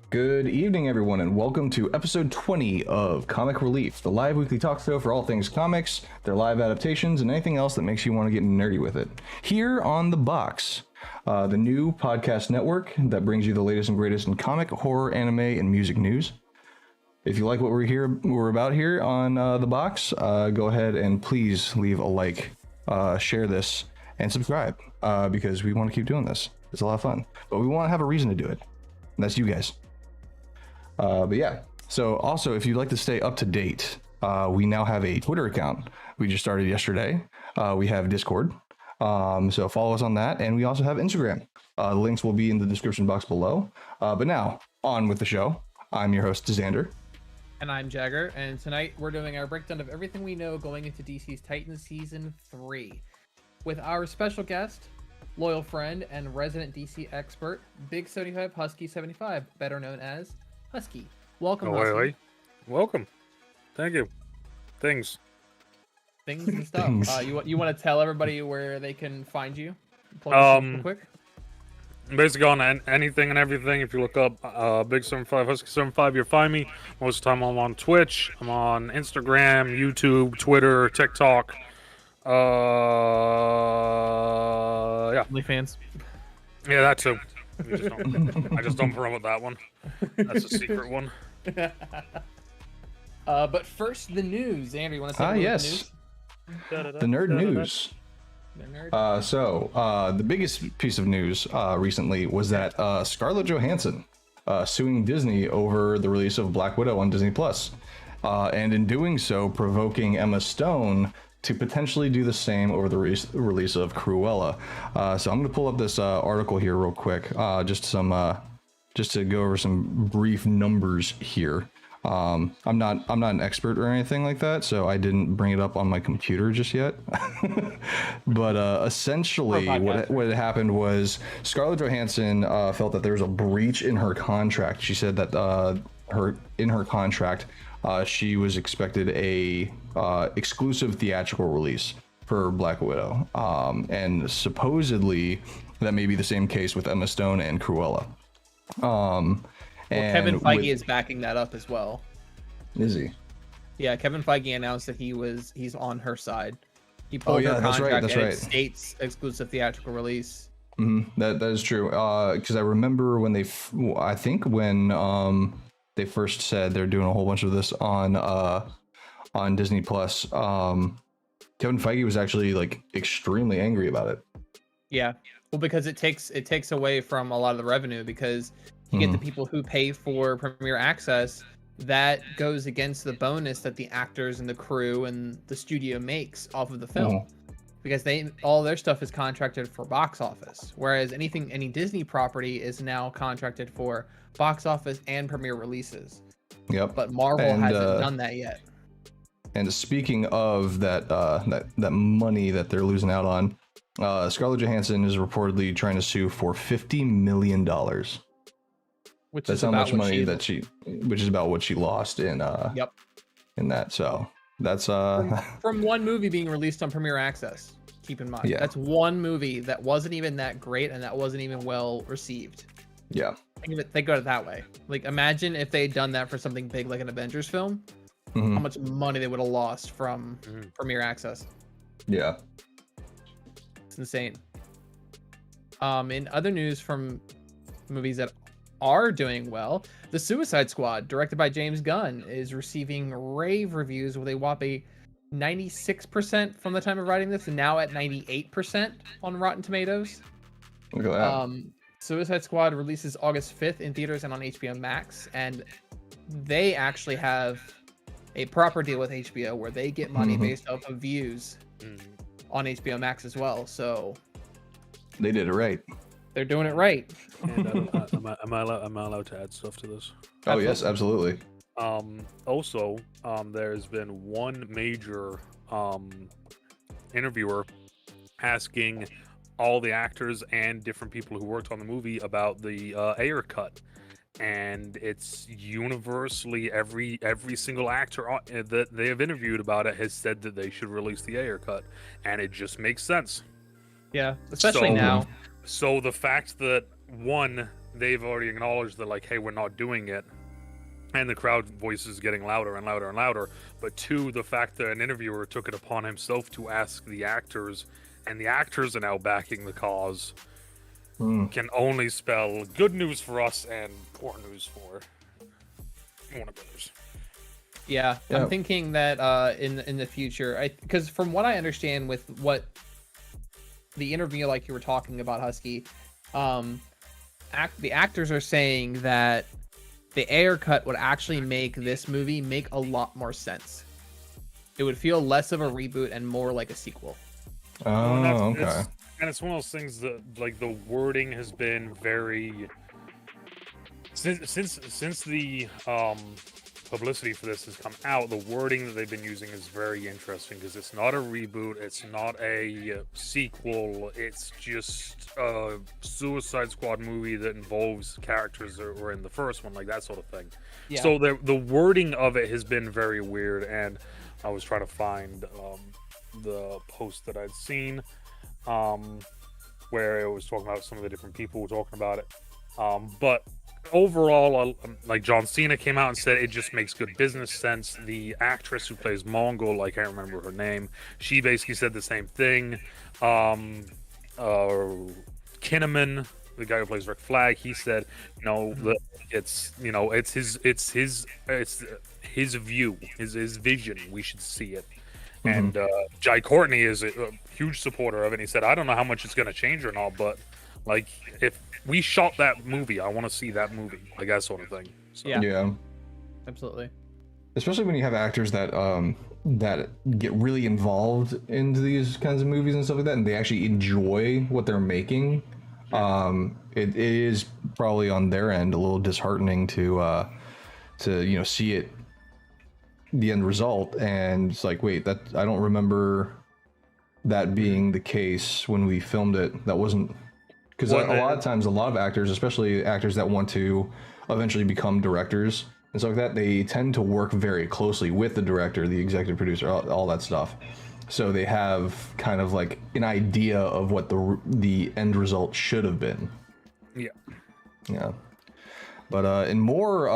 Good evening, everyone, and welcome to episode 20 of Comic Relief, the live weekly talk show for all things comics, their live adaptations, and anything else that makes you want to get nerdy with it. Here on The Box, the new podcast network that brings you the latest and greatest in comic, horror, anime, and music news. If you like what we're about here on The Box, go ahead and please leave a like, share this, and subscribe, because we want to keep doing this. It's a lot of fun, but we want to have a reason to do it, and that's you guys. But yeah, so also if you'd like to stay up to date, we now have a Twitter account. We just started yesterday. We have Discord, so follow us on that, and we also have Instagram. Links will be in the description box below. But now, on with the show. I'm your host, Xander. And I'm Jagger, and tonight we're doing our breakdown of everything we know going into DC's Titans Season 3. With our special guest, loyal friend, and resident DC expert, Big 75 Husky 75, better known as Husky. Welcome, Husky. Wait. Welcome. Thank you. Things and stuff. You want to tell everybody where they can find you? Real quick. Basically on anything and everything. If you look up Big 75 Husky 75, you'll find me. Most of the time I'm on Twitch. I'm on Instagram, YouTube, Twitter, TikTok. Yeah. OnlyFans. Yeah, that too. I just don't promote that one. That's a secret one. But first, the news. Andrew, you want to say yes. The nerd news. So the biggest piece of news recently was that Scarlett Johansson suing Disney over the release of Black Widow on Disney Plus, and in doing so, provoking Emma Stone to potentially do the same over the release of Cruella. So I'm going to pull up this article here real quick, just to go over some brief numbers here. I'm not an expert or anything like that, so I didn't bring it up on my computer just yet. But essentially, what had happened was Scarlett Johansson felt that there was a breach in her contract. She said that in her contract, she was expected a exclusive theatrical release for Black Widow, and supposedly that may be the same case with Emma Stone and Cruella. And Kevin Feige is backing that up as well. Is he? Yeah, Kevin Feige announced that he's on her side. He pulled her contract and it states exclusive theatrical release. Mm-hmm. That is true. Because I remember when I think when they first said they're doing a whole bunch of this on Disney Plus, Kevin Feige was actually like extremely angry about it. Yeah, well, because it takes away from a lot of the revenue, because you get the people who pay for Premier Access. That goes against the bonus that the actors and the crew and the studio makes off of the film, because all their stuff is contracted for box office, whereas any Disney property is now contracted for box office and premiere releases. Yep. But Marvel hasn't done that yet. And speaking of that money that they're losing out on, Scarlett Johansson is reportedly trying to sue for $50 million. That's how much money which is about what she lost in in that. So that's from one movie being released on Premier Access. Keep in mind, that's one movie that wasn't even that great and that wasn't even well received. Yeah, think of it that way. Like, imagine if they had done that for something big like an Avengers film, how much money they would have lost from Premier Access. Yeah, it's insane. In other news from movies that are doing well, The Suicide Squad, directed by James Gunn, is receiving rave reviews with a whopping 96% from the time of writing this, and now at 98% on Rotten Tomatoes. Look at that. Suicide Squad releases August 5th in theaters and on HBO Max, and they actually have a proper deal with HBO where they get money based off of views on HBO Max as well. So they did it right. They're doing it right. And am I allowed to add stuff to this? Oh, yes, absolutely. Also, there's been one major interviewer asking all the actors and different people who worked on the movie about the Ayer cut, and it's universally every single actor that they have interviewed about it has said that they should release the Ayer cut, and it just makes sense. Yeah, especially now. So the fact that one, they've already acknowledged that, like, hey, we're not doing it. And the crowd voice is getting louder and louder and louder. But two, the fact that an interviewer took it upon himself to ask the actors, and the actors are now backing the cause, can only spell good news for us and poor news for Warner Brothers. Yeah, I'm thinking that in the future, because from what I understand with what the interview, like you were talking about, Husky, the actors are saying that the Ayer cut would actually make this movie make a lot more sense. It would feel less of a reboot and more like a sequel. Oh, okay. And it's one of those things that, like, the wording has been very since the publicity for this has come out. The wording that they've been using is very interesting because it's not a reboot, it's not a sequel, it's just a Suicide Squad movie that involves characters that were in the first one, like that sort of thing. Yeah. So the wording of it has been very weird, and I was trying to find the post that I'd seen where it was talking about some of the different people who were talking about it, but overall, like, John Cena came out and said it just makes good business sense. The actress who plays Mongol, I can't remember her name, she basically said the same thing. Kinnaman, the guy who plays Rick Flag, he said, it's his view, his vision. We should see it. And Jai Courtney is a huge supporter of it. And he said, I don't know how much it's going to change or not, but, like, if we shot that movie, I want to see that movie, like that sort of thing. So. Yeah, absolutely. Especially when you have actors that that get really involved into these kinds of movies and stuff like that, and they actually enjoy what they're making. It is probably on their end a little disheartening to see it, the end result, and it's like, wait, that I don't remember that being the case when we filmed it. That wasn't. Because a lot of times, a lot of actors, especially actors that want to eventually become directors and stuff like that, they tend to work very closely with the director, the executive producer, all that stuff. So they have kind of like an idea of what the end result should have been. Yeah. But in more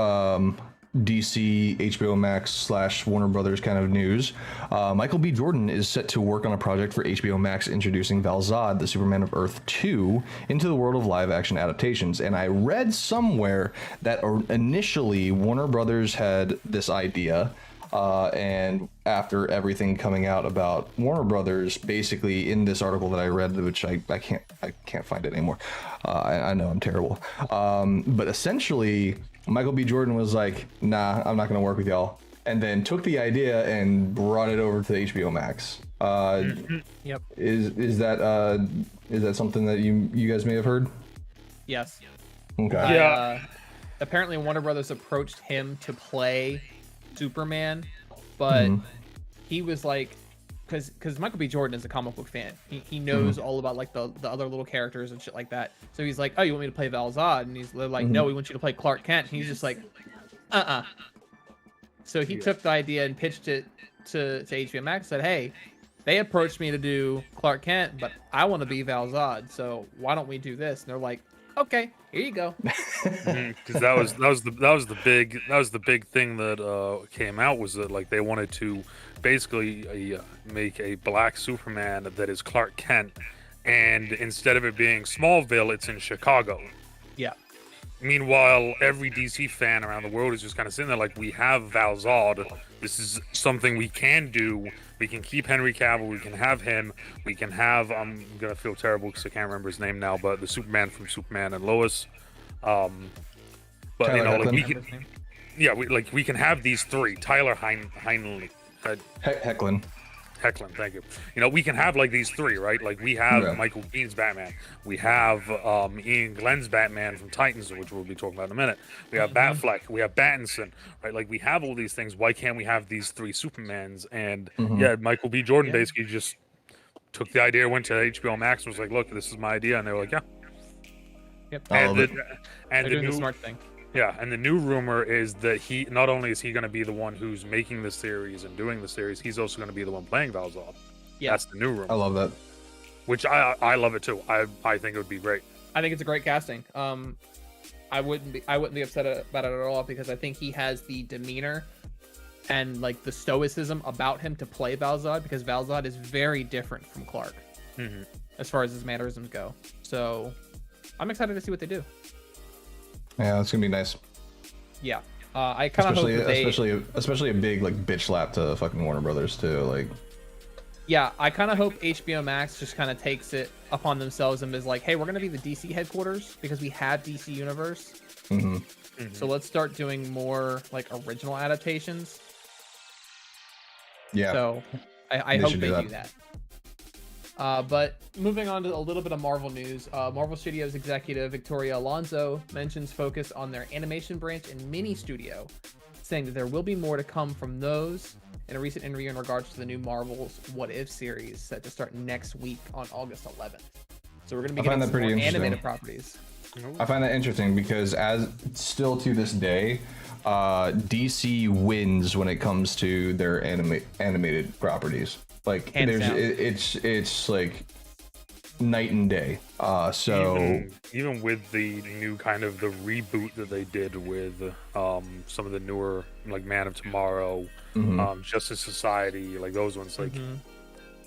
DC, HBO Max / Warner Brothers kind of news, Michael B. Jordan is set to work on a project for HBO Max introducing Val Zod, the Superman of Earth 2, into the world of live-action adaptations. And I read somewhere that initially Warner Brothers had this idea, and after everything coming out about Warner Brothers, basically in this article that I read, which I can't find it anymore. I know I'm terrible. But essentially, Michael B. Jordan was like, nah, I'm not going to work with y'all. And then took the idea and brought it over to HBO Max. Yep. Is that something that you guys may have heard? Yes. Okay. Yeah. Apparently Warner Brothers approached him to play Superman, but he was like, because Michael B. Jordan is a comic book fan. He knows all about, like, the other little characters and shit like that. So he's like, oh, you want me to play Val Zod? And they're like, no, we want you to play Clark Kent. And he's just like, So he took the idea and pitched it to HBO Max, said, hey, they approached me to do Clark Kent, but I want to be Val Zod, so why don't we do this? And they're like, okay, here you go. Because that was the big thing that came out, was that, like, they wanted to basically make a black Superman that is Clark Kent, and instead of it being Smallville, it's in Chicago. Yeah. Meanwhile, every DC fan around the world is just kind of sitting there like, we have Val Zod. This is something we can do. We can keep Henry Cavill. We can have him. We can have, I'm going to feel terrible because I can't remember his name now, but the Superman from Superman and Lois. But, Tyler, you know, like, Hoechlin. we can have these three. Tyler Hoechlin. Hoechlin, thank you. You know, we can have, like, these three, right? Like, we have Michael Keaton's Batman. We have Ian Glenn's Batman from Titans, which we'll be talking about in a minute. We have Batfleck. We have Pattinson, right? Like, we have all these things. Why can't we have these three Supermans? And, Michael B. Jordan basically just took the idea, went to HBO Max, and was like, look, this is my idea. And they were like, yeah. Yep. And they're doing the smart thing. Yeah, and the new rumor is that he, not only is he going to be the one who's making the series and doing the series, he's also going to be the one playing Val Zod. Yeah. That's the new rumor. I love that. Which I love it too. I think it would be great. I think it's a great casting. I wouldn't be upset about it at all, because I think he has the demeanor and like the stoicism about him to play Val-Zod, because Val-Zod is very different from Clark as far as his mannerisms go. So I'm excited to see what they do. Yeah, it's gonna be nice. Yeah, I kind of hope that especially a big like bitch slap to fucking Warner Brothers too. Like, yeah, I kind of hope HBO Max just kind of takes it upon themselves and is like, hey, we're gonna be the DC headquarters because we have DC Universe. So let's start doing more like original adaptations. Yeah. So I hope they do that. But moving on to a little bit of Marvel news, Marvel Studios executive Victoria Alonso mentions focus on their animation branch and mini studio, saying that there will be more to come from those in a recent interview in regards to the new Marvel's What If series set to start next week on August 11th. So we're going to be getting some more animated properties. I find that interesting because as still to this day, DC wins when it comes to their animated properties. Like it's like night and day. So even with the new kind of the reboot that they did with some of the newer like Man of Tomorrow, Justice Society, like those ones, like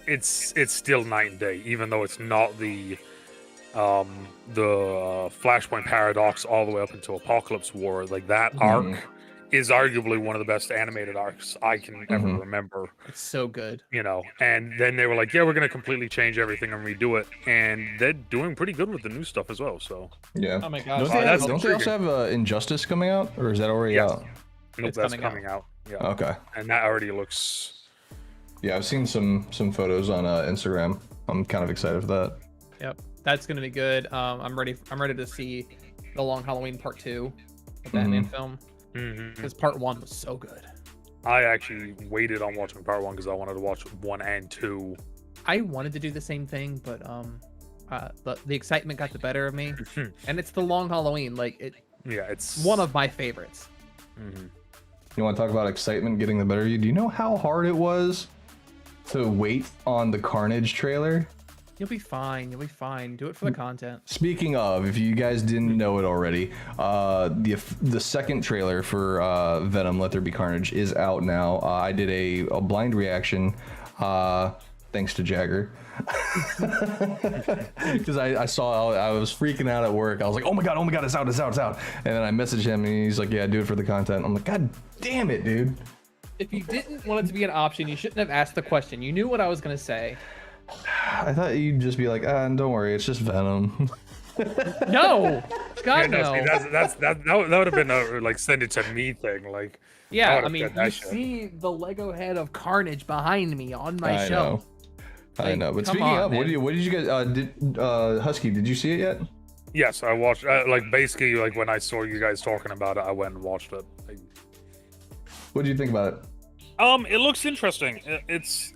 it's still night and day, even though it's not the Flashpoint Paradox all the way up until Apocalypse War. Like that arc is arguably one of the best animated arcs I can ever remember. It's so good. You know, and then they were like, yeah, we're going to completely change everything and redo it. And they're doing pretty good with the new stuff as well. So, yeah. Oh my gosh. Don't they also have Injustice coming out? Or is that already out? Nope, that's coming out. Yeah. Okay. And that already looks... Yeah, I've seen some photos on Instagram. I'm kind of excited for that. Yep. That's going to be good. I'm ready to see The Long Halloween Part 2, the Batman film. Because Part 1 was so good. I actually waited on watching Part 1 because I wanted to watch 1 and 2. I wanted to do the same thing, but the excitement got the better of me. And it's The Long Halloween. Like it's one of my favorites. You want to talk about excitement getting the better of you? Do you know how hard it was to wait on the Carnage trailer? You'll be fine. You'll be fine. Do it for the content. Speaking of, if you guys didn't know it already, the second trailer for Venom: Let There Be Carnage is out now. I did a blind reaction, thanks to Jagger, because I saw I was freaking out at work. I was like, oh my god, it's out. And then I messaged him, and he's like, yeah, do it for the content. I'm like, god damn it, dude. If you didn't want it to be an option, you shouldn't have asked the question. You knew what I was gonna say. I thought you'd just be like, don't worry, it's just Venom. No, God, no. See, that would have been a like send it to me thing. Like, yeah, I mean, you see the Lego head of Carnage behind me on my shelf. I know. But speaking of, what did you guys? Husky, did you see it yet? Yes, I watched. Like basically, like when I saw you guys talking about it, I went and watched it. Like, what do you think about it? It looks interesting. It's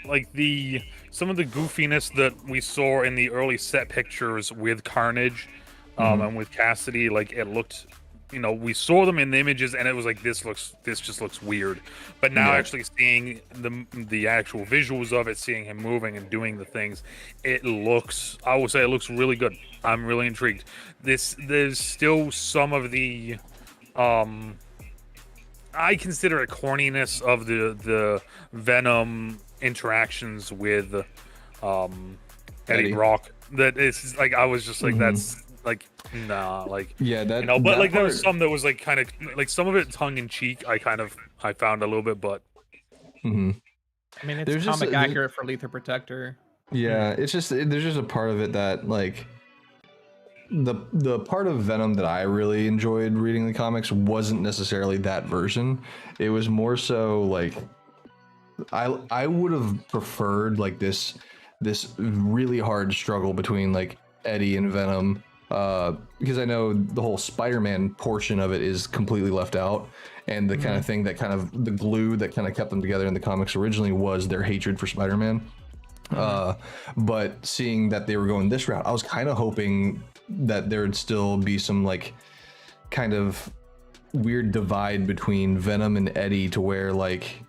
like some of the goofiness that we saw in the early set pictures with Carnage, and with Cassidy. Like it looked, you know, we saw them in the images, and it was like this just looks weird. But now actually seeing the actual visuals of it, seeing him moving and doing the things, I would say it looks really good. I'm really intrigued. There's still some of the I consider it corniness of the Venom interactions with Eddie Brock. That is like I was just like that's like nah, like yeah, that, you know. But that like there was some that was like kind of like some of it tongue in cheek. I found a little bit, but I mean it's comic accurate for Lether Protector. Yeah, it's just there's just a part of it that like. The part of Venom that I really enjoyed reading the comics wasn't necessarily that version. It was more so like I would have preferred like this really hard struggle between like Eddie and Venom, because I know the whole Spider-Man portion of it is completely left out, and the kind of thing that kind of the glue that kind of kept them together in the comics originally was their hatred for Spider-Man. But seeing that they were going this route, I was kind of hoping that there would still be some like kind of weird divide between Venom and Eddie, to where like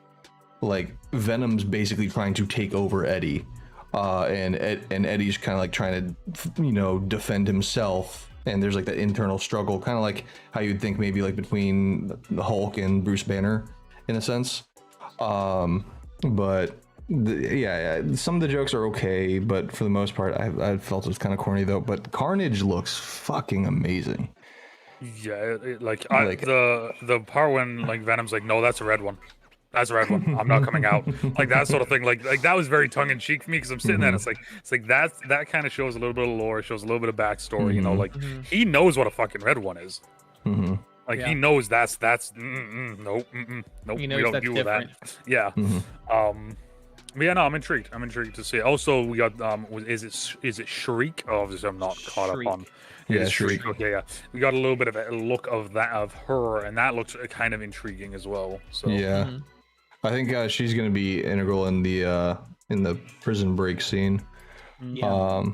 Venom's basically trying to take over Eddie, and Eddie's kind of like trying to, you know, defend himself and there's like that internal struggle, kind of like how you'd think maybe like between the Hulk and Bruce Banner, in a sense. But some of the jokes are okay, but for the most part, I felt it was kind of corny though. But Carnage looks fucking amazing. Yeah, the part when like Venom's like, no, that's a red one. That's a red one. I'm not coming out. Like that sort of thing. Like that was very tongue in cheek for me because I'm sitting there and it's like that kind of shows a little bit of lore, shows a little bit of backstory. You know, like he knows what a fucking red one is. Like he knows that's nope. He knows we don't deal with that. Yeah. But yeah, no, I'm intrigued. I'm intrigued to see. Also, we got is it Shriek? Oh, obviously, I'm not caught up on. Yeah, Shriek. Okay, yeah. We got a little bit of a look of her, and that looks kind of intriguing as well. So yeah, I think she's gonna be integral in the prison break scene. Yeah.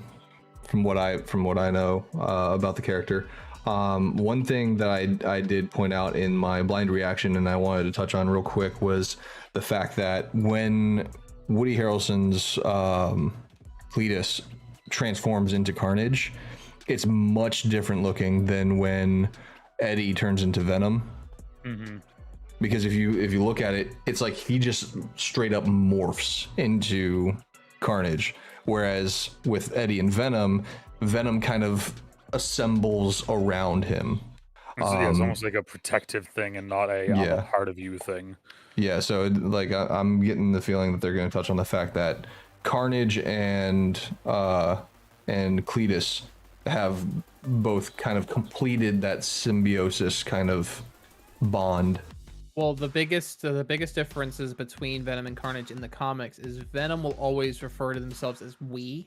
From what I know about the character. One thing that I did point out in my blind reaction, and I wanted to touch on real quick, was the fact that when Woody Harrelson's Cletus transforms into Carnage, it's much different looking than when Eddie turns into Venom. Because if you look at it, it's like he just straight up morphs into Carnage, whereas with Eddie and Venom kind of assembles around him. It's almost like a protective thing and not a part of you thing. Yeah, so like I'm getting the feeling that they're going to touch on the fact that Carnage and Cletus have both kind of completed that symbiosis kind of bond. Well, the biggest differences between Venom and Carnage in the comics is Venom will always refer to themselves as we,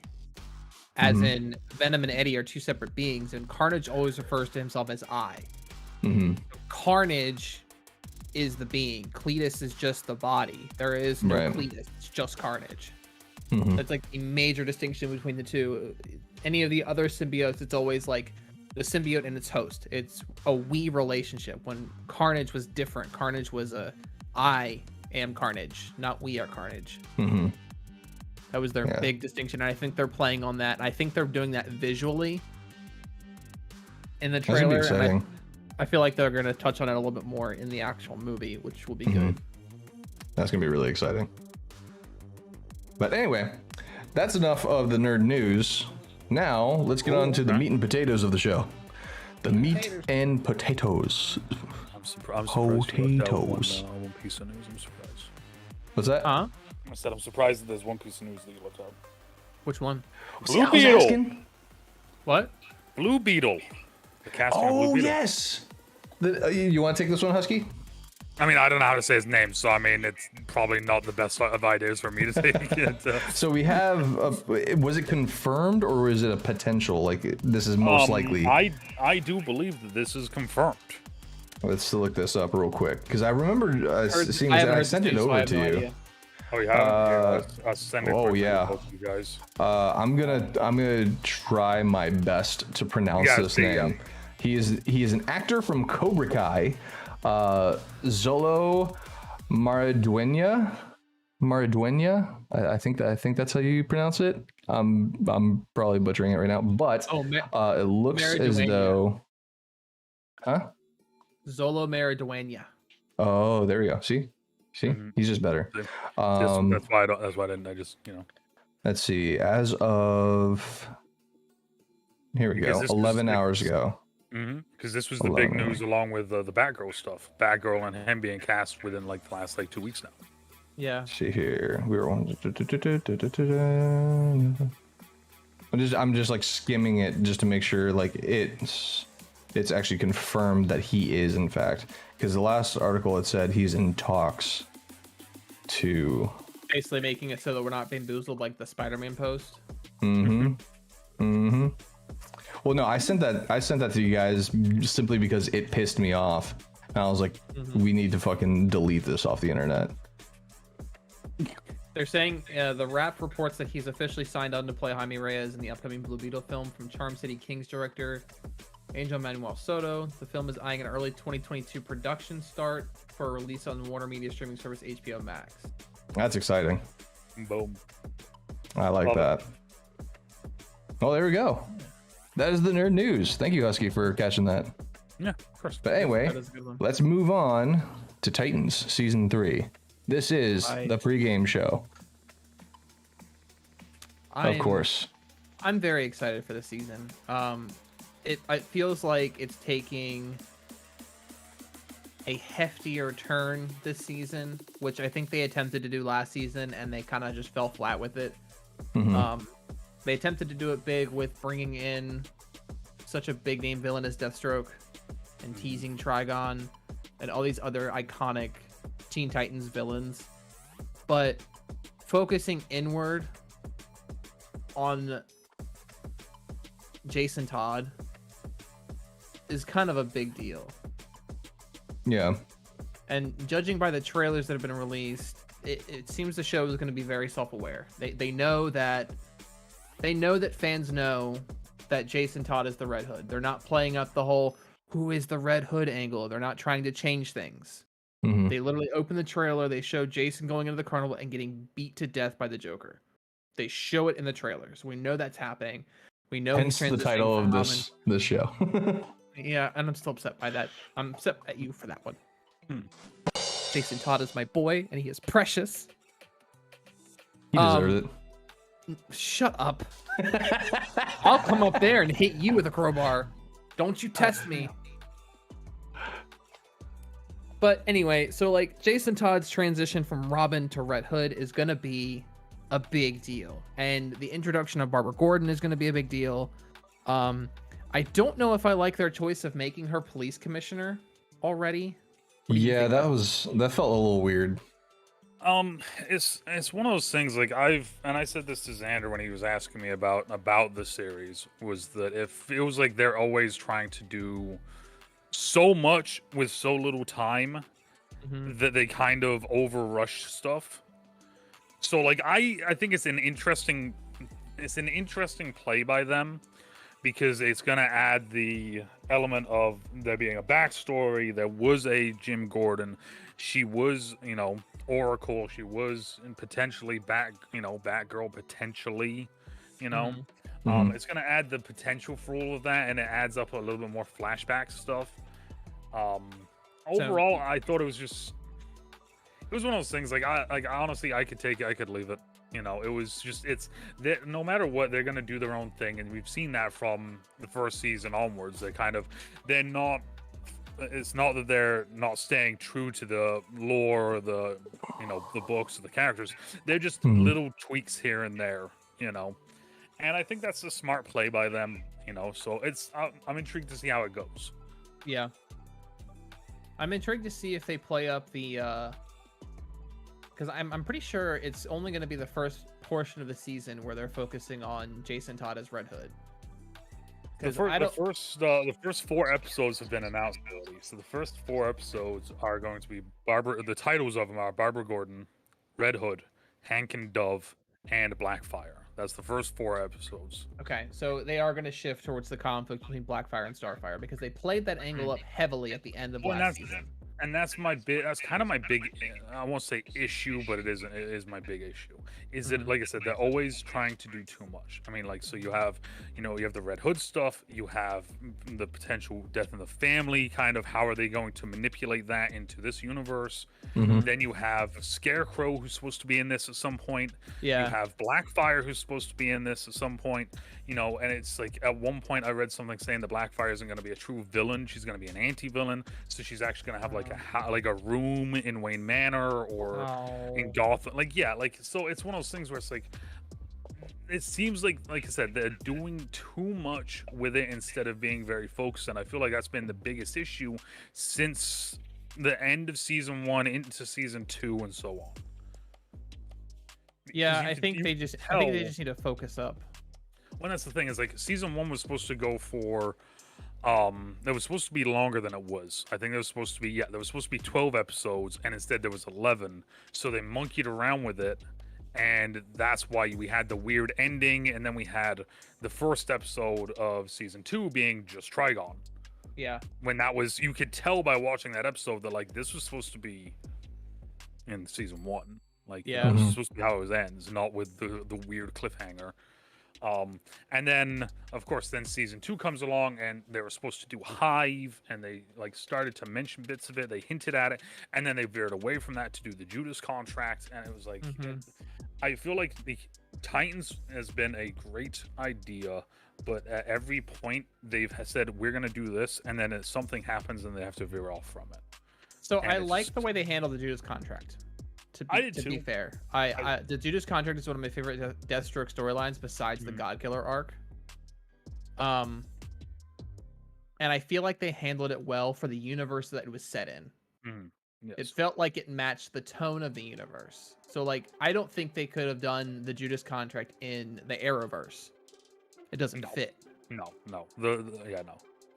as in Venom and Eddie are two separate beings, and Carnage always refers to himself as I. Carnage is the being. Cletus is just the body. There is no Cletus. It's just Carnage. That's like a major distinction between the two. Any of the other symbiotes, it's always like the symbiote and its host. It's a we relationship. When Carnage was different, Carnage was I am Carnage, not we are Carnage. That was their big distinction, and I think they're playing on that. I think they're doing that visually in the trailer. And I feel like they're going to touch on it a little bit more in the actual movie, which will be good. That's going to be really exciting. But anyway, that's enough of the nerd news. Now, let's get on to the meat and potatoes of the show. The meat and potatoes. I'm surprised. Potatoes. One piece of news. I'm surprised. What's that? Huh? I said I'm surprised that there's one piece of news that you left out. Which one? Blue Beetle. What? Blue Beetle. The casting of Blue Beetle. Yes. You want to take this one, Husky? I mean, I don't know how to say his name, so I mean, it's probably not the best of ideas for me to take it. So we have, was it confirmed or is it a potential? Like, this is most likely. I do believe that this is confirmed. Let's look this up real quick, because I remember seeing that. I sent it over to you. Idea. Oh yeah. I'll send it. Oh yeah. To you guys. I'm gonna try my best to pronounce this name. He is an actor from Cobra Kai. Zolo Maridueña. I think that's how you pronounce it. I'm probably butchering it right now, but it looks as though. Huh? Zolo Maridueña. Oh, there we go. See, he's just better. That's why I didn't. I just Let's see. As of here we go. 11 hours ago. Because this was the big news along with the Batgirl stuff. Batgirl and him being cast within like the last 2 weeks now. Yeah. Let's see here. We were on. I'm just like skimming it just to make sure like it's actually confirmed that he is in fact, because the last article it said he's in talks to basically making it so that we're not bamboozled like the Spider-Man post. Well, no, I sent that to you guys simply because it pissed me off, and I was like, we need to fucking delete this off the internet. They're saying the Wrap reports that he's officially signed on to play Jaime Reyes in the upcoming Blue Beetle film from Charm City Kings director Angel Manuel Soto. The film is eyeing an early 2022 production start for a release on Warner Media streaming service HBO Max. That's exciting. Boom. I like that. Well, there we go. that is the nerd news. Thank you, Husky, for catching that. Yeah, of course. But anyway, That is a good one. let's move on to Titans Season 3. This is the pregame show. Of course. I'm very excited for the season. It feels like it's taking a heftier turn this season, which I think they attempted to do last season, and they kind of just fell flat with it. They attempted to do it big with bringing in such a big name villain as Deathstroke and teasing Trigon and all these other iconic Teen Titans villains, but focusing inward on Jason Todd is kind of a big deal. Yeah. And judging by the trailers that have been released, it seems the show is going to be very self-aware. They know that fans know that Jason Todd is the Red Hood. They're not playing up the whole who is the Red Hood angle. They're not trying to change things. They literally open the trailer, they show Jason going into the carnival and getting beat to death by the Joker. They show it in the trailers. We know that's happening. We know Hence the title of this show. Yeah, and I'm still upset by that. I'm upset at you for that one. Jason Todd is my boy, and he is precious. He deserves it. Shut up. I'll come up there and hit you with a crowbar. Don't you test me. But anyway, so like Jason Todd's transition from Robin to Red Hood is going to be a big deal. And the introduction of Barbara Gordon is going to be a big deal. I don't know if I like their choice of making her police commissioner already. Yeah, that felt a little weird. It's one of those things, like I said this to Xander when he was asking me about the series, was that if it was like they're always trying to do so much with so little time that they kind of overrush stuff. So like I think it's an interesting play by them, because it's going to add the element of there being a backstory. There was a Jim Gordon. She was, Oracle. She was potentially Batgirl, potentially, It's going to add the potential for all of that, and it adds up a little bit more flashback stuff. Overall, I thought it was one of those things, honestly, I could leave it. It was just, no matter what, they're going to do their own thing. And we've seen that from the first season onwards. It's not that they're not staying true to the lore or the books or the characters. They're just little tweaks here and there, And I think that's a smart play by them, so I'm intrigued to see how it goes. Yeah. I'm intrigued to see if they play up the, because I'm pretty sure it's only going to be the first portion of the season where they're focusing on Jason Todd as Red Hood. The first 4 episodes have been announced already. So the first 4 episodes are going to be the titles of them are Barbara Gordon, Red Hood, Hank and Dove, and Blackfire. That's the first 4 episodes. Okay, so they are going to shift towards the conflict between Blackfire and Starfire, because they played that angle up heavily at the end of last season. And that's kind of my big, I won't say issue, but it is my big issue. Is that, like I said, they're always trying to do too much. I mean, like, so you have the Red Hood stuff, you have the potential death in the family, kind of how are they going to manipulate that into this universe? Then you have Scarecrow, who's supposed to be in this at some point. Yeah. You have Blackfire, who's supposed to be in this at some point. And it's like, at one point I read something saying that Blackfire isn't going to be a true villain. She's going to be an anti-villain. So she's actually going to have like a room in Wayne Manor or in Gotham. So it's one of those things where it's like, it seems like I said, they're doing too much with it instead of being very focused. And I feel like that's been the biggest issue since the end of season 1 into season 2 and so on. Yeah, I think they just need to focus up. Well, that's the thing, is like season 1 was supposed to go for that was supposed to be longer than it was. I think there was supposed to be 12 episodes, and instead there was 11. So they monkeyed around with it, and that's why we had the weird ending, and then we had the first episode of season 2 being just Trigon. Yeah. When that was, you could tell by watching that episode that like this was supposed to be in season 1. Like, yeah, this was supposed to be how it ends, not with the weird cliffhanger. And then, of course, then season 2 comes along, and they were supposed to do Hive, and they like started to mention bits of it. They hinted at it, and then they veered away from that to do the Judas contract, and it was like, I feel like the Titans has been a great idea, but at every point they've said we're going to do this, and then something happens, and they have to veer off from it. So I like the way they handle the Judas contract. To be fair, the Judas contract is one of my favorite Deathstroke storylines besides the Godkiller arc. And I feel like they handled it well for the universe that it was set in. Yes. It felt like it matched the tone of the universe. So like, I don't think they could have done the Judas contract in the Arrowverse. It doesn't fit. No. No.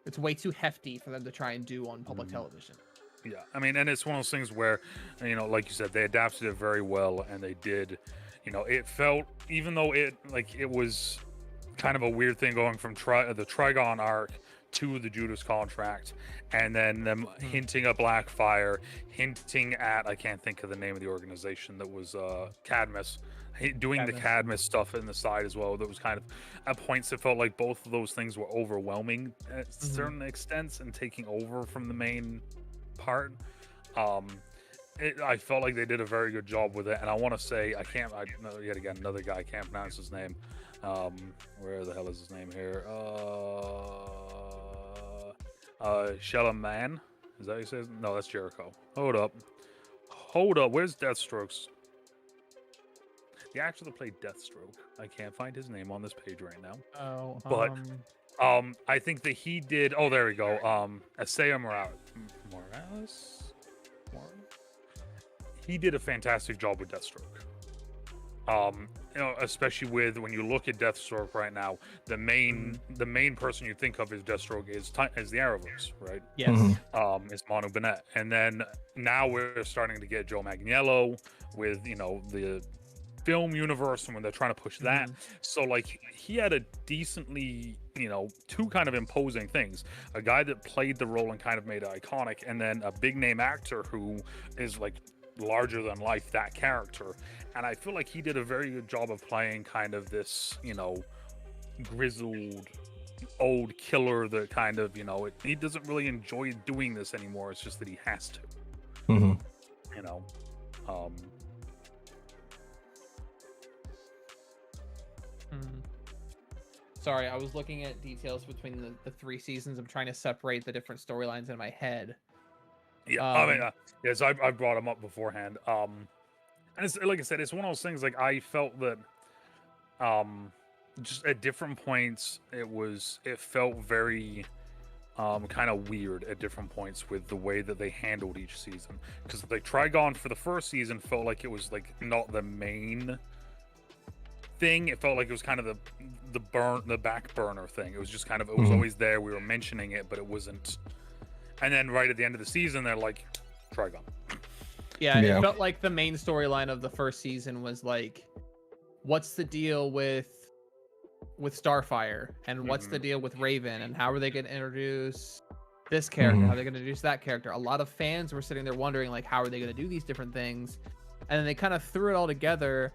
It's way too hefty for them to try and do on public television. Yeah, I mean, and it's one of those things where, you know, like you said, they adapted it very well, and they did, you know, it felt, even though it was kind of a weird thing going from the Trigon arc to the Judas contract, and then them hinting at Blackfire, hinting at, I can't think of the name of the organization that was Cadmus, doing the Cadmus stuff in the side as well. That was kind of, at points it felt like both of those things were overwhelming at certain extents and taking over from the main part. I felt like they did a very good job with it, and I want to say yet again, another guy, I can't pronounce his name. Where the hell is his name here? Shalaman, is that what he says? No, that's Jericho. Hold up, where's Deathstroke's, the actor that played Deathstroke? I can't find his name on this page right now. But I think that he did. Oh, there we go. Isaiah Morales. He did a fantastic job with Deathstroke. You know, especially with, when you look at Deathstroke right now, the main person you think of as Deathstroke is the Arrowverse, right? Yes. It's Manu Bennett, and then now we're starting to get Joe Manganiello with, you know, the film universe, and when they're trying to push that. So like, he had a decently, you know, two kind of imposing things: a guy that played the role and kind of made it iconic, and then a big name actor who is like larger than life, that character. And I feel like he did a very good job of playing kind of this, you know, grizzled old killer that kind of, you know, he doesn't really enjoy doing this anymore. It's just that he has to. You know. Sorry, I was looking at details between the 3 seasons. I'm trying to separate the different storylines in my head. Yeah, I mean, yes, I brought them up beforehand. And it's, like I said, it's one of those things, like, I felt that just at different points it felt very kind of weird at different points with the way that they handled each season, because like Trigon for the first season felt like it was like not the main thing. It felt like it was kind of the back burner thing. It was just kind of, it was always there, we were mentioning it, but it wasn't. And then right at the end of the season, they're like, Trigon. Yeah, it felt like the main storyline of the first season was like, what's the deal with Starfire, and what's the deal with Raven, and how are they going to introduce this character, how are they going to introduce that character. A lot of fans were sitting there wondering, like, how are they going to do these different things, and then they kind of threw it all together,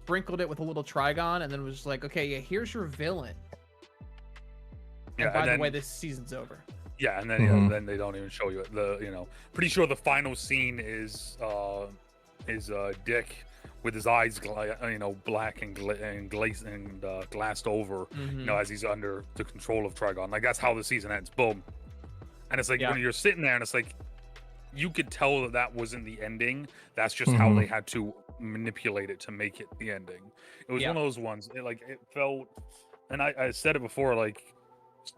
sprinkled it with a little Trigon, and then was just like, okay, yeah, here's your villain. And by the way, this season's over. Yeah, and then you know, then they don't even show you it. Pretty sure the final scene is Dick with his eyes, black and glazed and glassed over, you know, as he's under the control of Trigon. Like, that's how the season ends. Boom. And it's like, when you're sitting there, and it's like, you could tell that wasn't the ending. That's just how they had to manipulate it to make it the ending. It was one of those ones. It felt, and I said it before, like,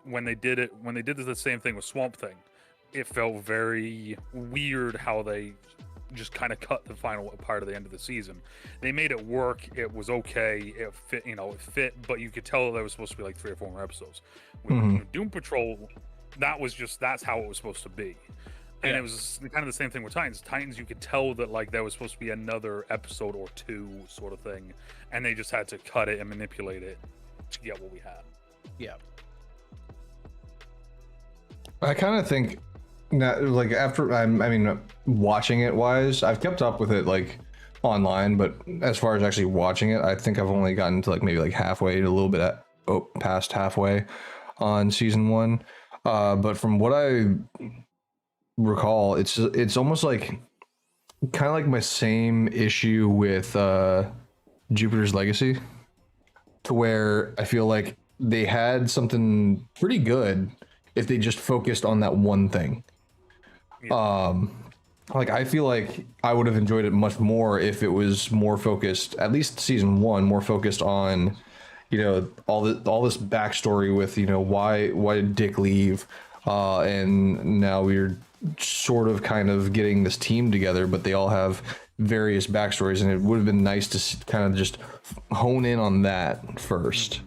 when they did the same thing with Swamp Thing, it felt very weird how they just kind of cut the final part of the end of the season. They made it work. It was okay. It fit, but you could tell there was supposed to be like 3 or 4 more episodes. With Doom Patrol, that's how it was supposed to be. And it was kind of the same thing with Titans. Titans, you could tell that like there was supposed to be another episode or 2 sort of thing, and they just had to cut it and manipulate it to get what we had. Yeah. I kind of think, like, after, I mean, watching it wise, I've kept up with it like online, but as far as actually watching it, I think I've only gotten to like maybe like halfway, a little bit past halfway on season 1. But from what I recall, it's almost like kind of like my same issue with Jupiter's Legacy, to where I feel like they had something pretty good if they just focused on that one thing. Like I feel like I would have enjoyed it much more if it was more focused, at least season 1, more focused on, you know, all this backstory with, you know, why did Dick leave, and now we're sort of kind of getting this team together, but they all have various backstories, and it would have been nice to kind of just hone in on that first,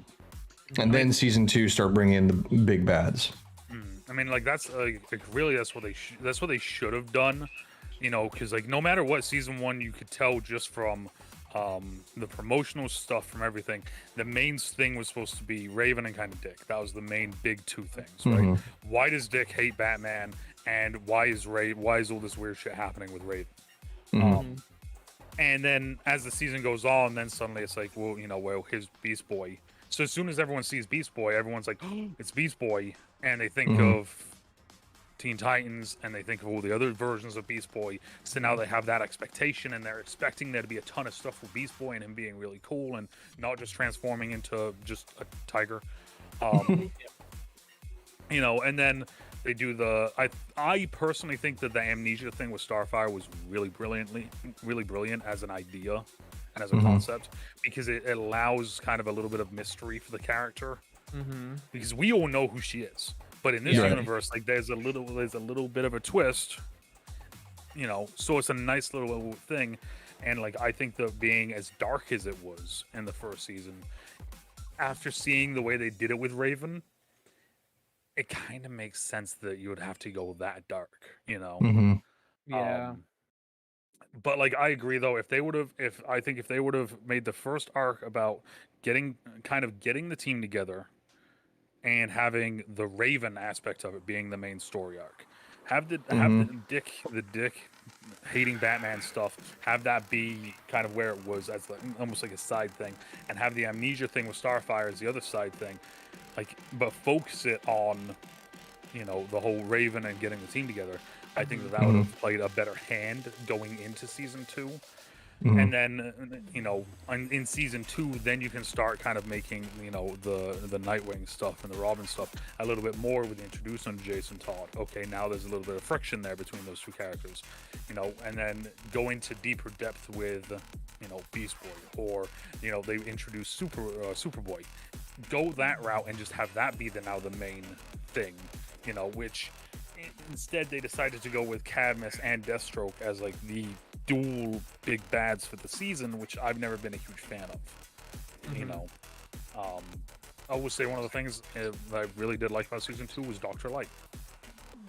and then season 2 start bringing in the big bads. I mean, like that's like really that's what they should have done, you know, because like no matter what, season 1 you could tell just from the promotional stuff, from everything, the main thing was supposed to be Raven and kind of Dick. That was the main big 2 things, right? Why does Dick hate Batman, and why is all this weird shit happening with Raven? And then as the season goes on, then suddenly it's like, well, you know, well, here's Beast Boy. So as soon as everyone sees Beast Boy, everyone's like, oh, it's Beast Boy, and they think of Teen Titans, and they think of all the other versions of Beast Boy. So now they have that expectation, and they're expecting there to be a ton of stuff with Beast Boy and him being really cool, and not just transforming into just a tiger. You know, and then they do I personally think that the amnesia thing with Starfire was really brilliant as an idea and as a concept, because it allows kind of a little bit of mystery for the character, because we all know who she is, but in this universe, like there's a little bit of a twist, you know, so it's a nice little thing. And like I think that being as dark as it was in the first season, after seeing the way they did it with Raven, it kind of makes sense that you would have to go that dark, you know. But like I agree though, if they would have made the first arc about getting the team together and having the Raven aspect of it being the main story arc, have the Dick hating Batman stuff, have that be kind of where it was as like, almost like a side thing, and have the amnesia thing with Starfire as the other side thing, like, but focus it on, you know, the whole Raven and getting the team together. I think that would have played a better hand going into season 2. And then, you know, in season 2, then you can start kind of making, you know, the Nightwing stuff and the Robin stuff a little bit more with the introduction of Jason Todd. Okay, now there's a little bit of friction there between those 2 characters, you know, and then go into deeper depth with, you know, Beast Boy, or, you know, they introduce Superboy. Go that route and just have that be now the main thing, you know, which instead they decided to go with Cadmus and Deathstroke as like the dual big bads for the season, which I've never been a huge fan of. You know, I would say one of the things that I really did like about season 2 was Dr. Light.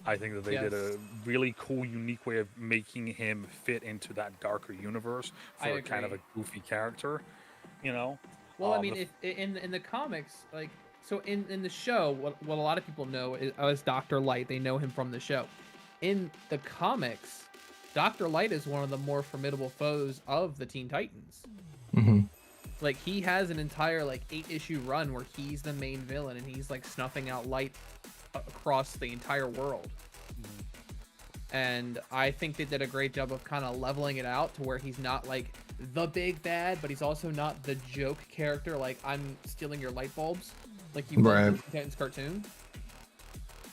I think that they did a really cool, unique way of making him fit into that darker universe for kind of a goofy character, you know. Well, I mean, in the comics, like, so in the show, what a lot of people know is Dr. Light. They know him from the show. In the comics, Dr. Light is one of the more formidable foes of the Teen Titans. Like, he has an entire, like, 8-issue run where he's the main villain, and he's, like, snuffing out light across the entire world. And I think they did a great job of kind of leveling it out to where he's not, like, the big bad, but he's also not the joke character, like, I'm stealing your light bulbs, like he was in the Titans cartoon.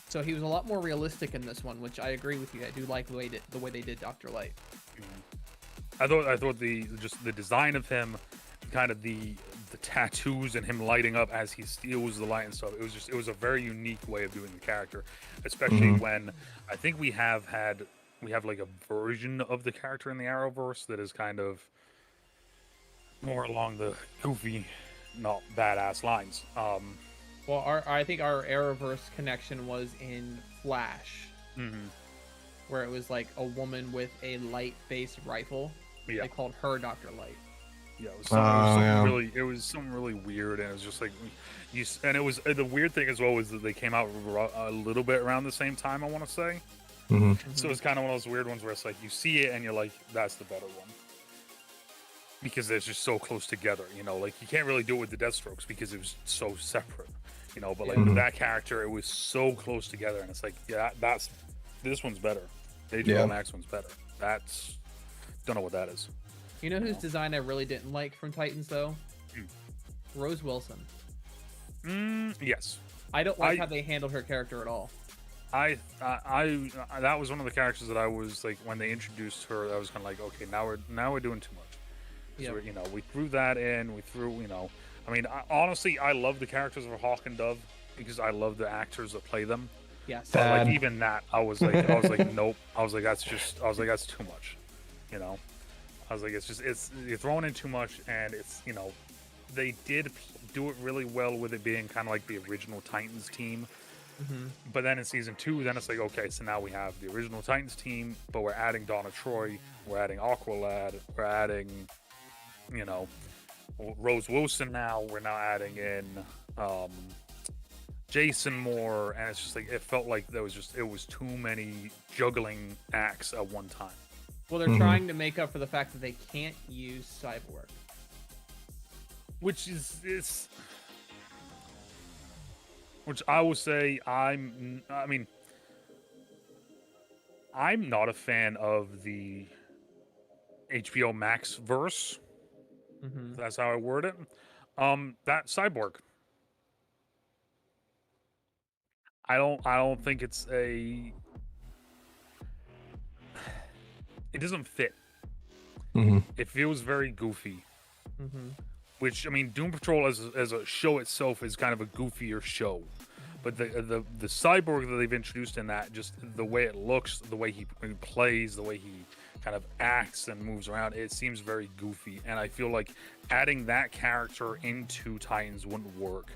So he was a lot more realistic in this one, which I agree with you. I do like the way they did Dr. Light. I thought the design of him, kind of the tattoos and him lighting up as he steals the light and stuff, it was a very unique way of doing the character, especially when I think we have like a version of the character in the Arrowverse that is kind of more along the goofy, not badass lines. Well, I think our Arrowverse connection was in Flash, where it was like a woman with a light-based rifle. Yeah. They called her Dr. Light. Yeah, it was something really weird, and it was just like and it was the weird thing as well was that they came out a little bit around the same time, I want to say. So it's kind of one of those weird ones where it's like you see it and you're like, that's the better one. because they're just so close together. You know, like you can't really do it with the Deathstrokes because it was so separate. You know, but like with that character, it was so close together, and it's like, yeah, this one's better. The HBO Max one's better. Don't know what that is. You know whose design I really didn't like from Titans though? Rose Wilson. Yes. I don't like how they handled her character at all. I that was one of the characters that I was like, when they introduced her, I was kind of like, okay, now we're doing too much. So you know, we threw that in. We threw, you know, I mean, honestly, I love the characters of Hawk and Dove because I love the actors that play them. Yes. But like even that, I was like, nope. I was like, that's too much. You know, I was like, it's you're throwing in too much, and it's, you know, they did do it really well with it being kind of like the original Titans team. But then in season 2, then it's like, okay, so now we have the original Titans team, but we're adding Donna Troy, we're adding Aqualad, we're adding, you know, Rose Wilson now, we're now adding in Jason Moore, and it's just like, it felt like it was too many juggling acts at one time. Well, they're trying to make up for the fact that they can't use Cyborg. Which I will say, I'm not a fan of the HBO Max verse. That's how I word it. That Cyborg. I don't think it doesn't fit. It feels very goofy. Which, I mean, Doom Patrol as a show itself is kind of a goofier show. But the Cyborg that they've introduced in that, just the way it looks, the way he plays, the way he kind of acts and moves around, it seems very goofy. And I feel like adding that character into Titans wouldn't work.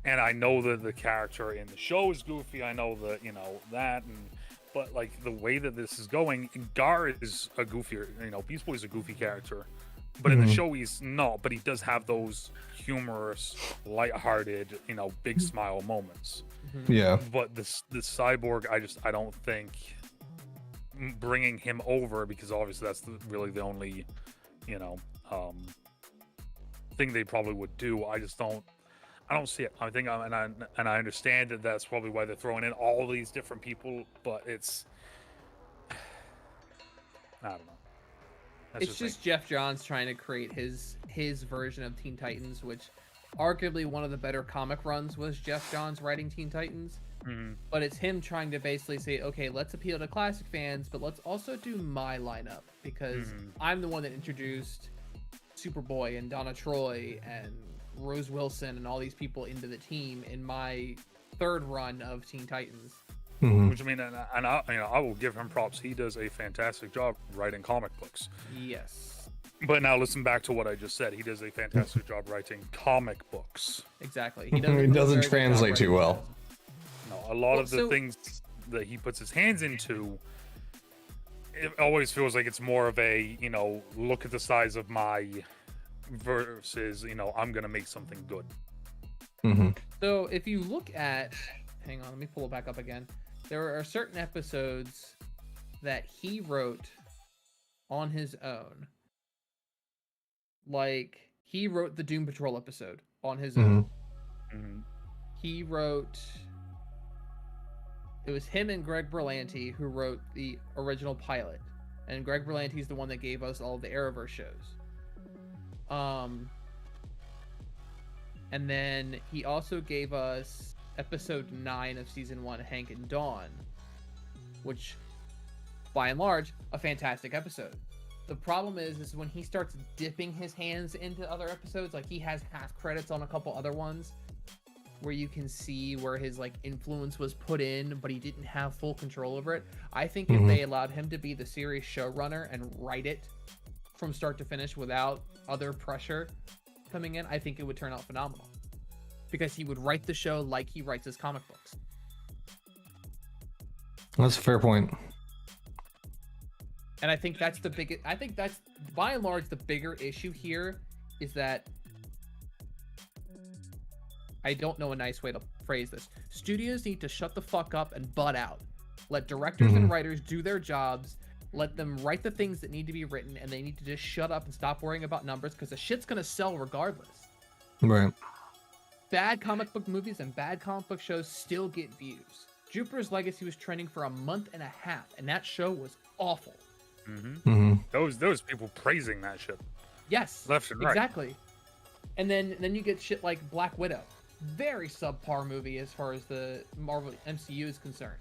And I know that the character in the show is goofy. I know that, you know, that. But, like, the way that this is going, Gar is a goofier, you know, Beast Boy's a goofy character. But in the show, he's not. But he does have those humorous, lighthearted, you know, big smile moments. Yeah. But the Cyborg, I don't think bringing him over, because obviously that's really the only, you know, thing they probably would do. I don't see it. I think, and I understand that that's probably why they're throwing in all these different people. But it's, I don't know. It's just Jeff Johns trying to create his version of Teen Titans, which arguably one of the better comic runs was Jeff Johns writing Teen Titans. But it's him trying to basically say, okay, let's appeal to classic fans, but let's also do my lineup, because I'm the one that introduced Superboy and Donna Troy and Rose Wilson and all these people into the team in my third run of Teen Titans. Which, I mean, and I will give him props. He does a fantastic job writing comic books. Yes. But now listen back to what I just said. He does a fantastic job writing comic books. Exactly. He doesn't translate too well. No, a lot of the things that he puts his hands into, it always feels like it's more of a, you know, look at the size of my versus, you know, I'm going to make something good. So if you look at, hang on, let me pull it back up again. There are certain episodes that he wrote on his own. Like, he wrote the Doom Patrol episode on his own. He wrote... It was him and Greg Berlanti who wrote the original pilot. And Greg Berlanti is the one that gave us all the Arrowverse shows. And then he also gave us episode 9 of season 1, Hank and Dawn, which, by and large, a fantastic episode. The problem is when he starts dipping his hands into other episodes, like he has half credits on a couple other ones, where you can see where his like influence was put in, but he didn't have full control over it. I think if they allowed him to be the series showrunner and write it from start to finish without other pressure coming in, I think it would turn out phenomenal. Because he would write the show like he writes his comic books. That's a fair point. And I think that's the biggest, I think that's by and large the bigger issue here is that, I don't know a nice way to phrase this. Studios need to shut the fuck up and butt out. Let directors and writers do their jobs, Let them write the things that need to be written, and they need to just shut up and stop worrying about numbers, because the shit's gonna sell regardless. Right. Bad comic book movies and bad comic book shows still get views. Jupiter's Legacy was trending for a month and a half, and that show was awful. Those people praising that shit. Yes, left and right. Exactly. And then you get shit like Black Widow, very subpar movie as far as the Marvel MCU is concerned.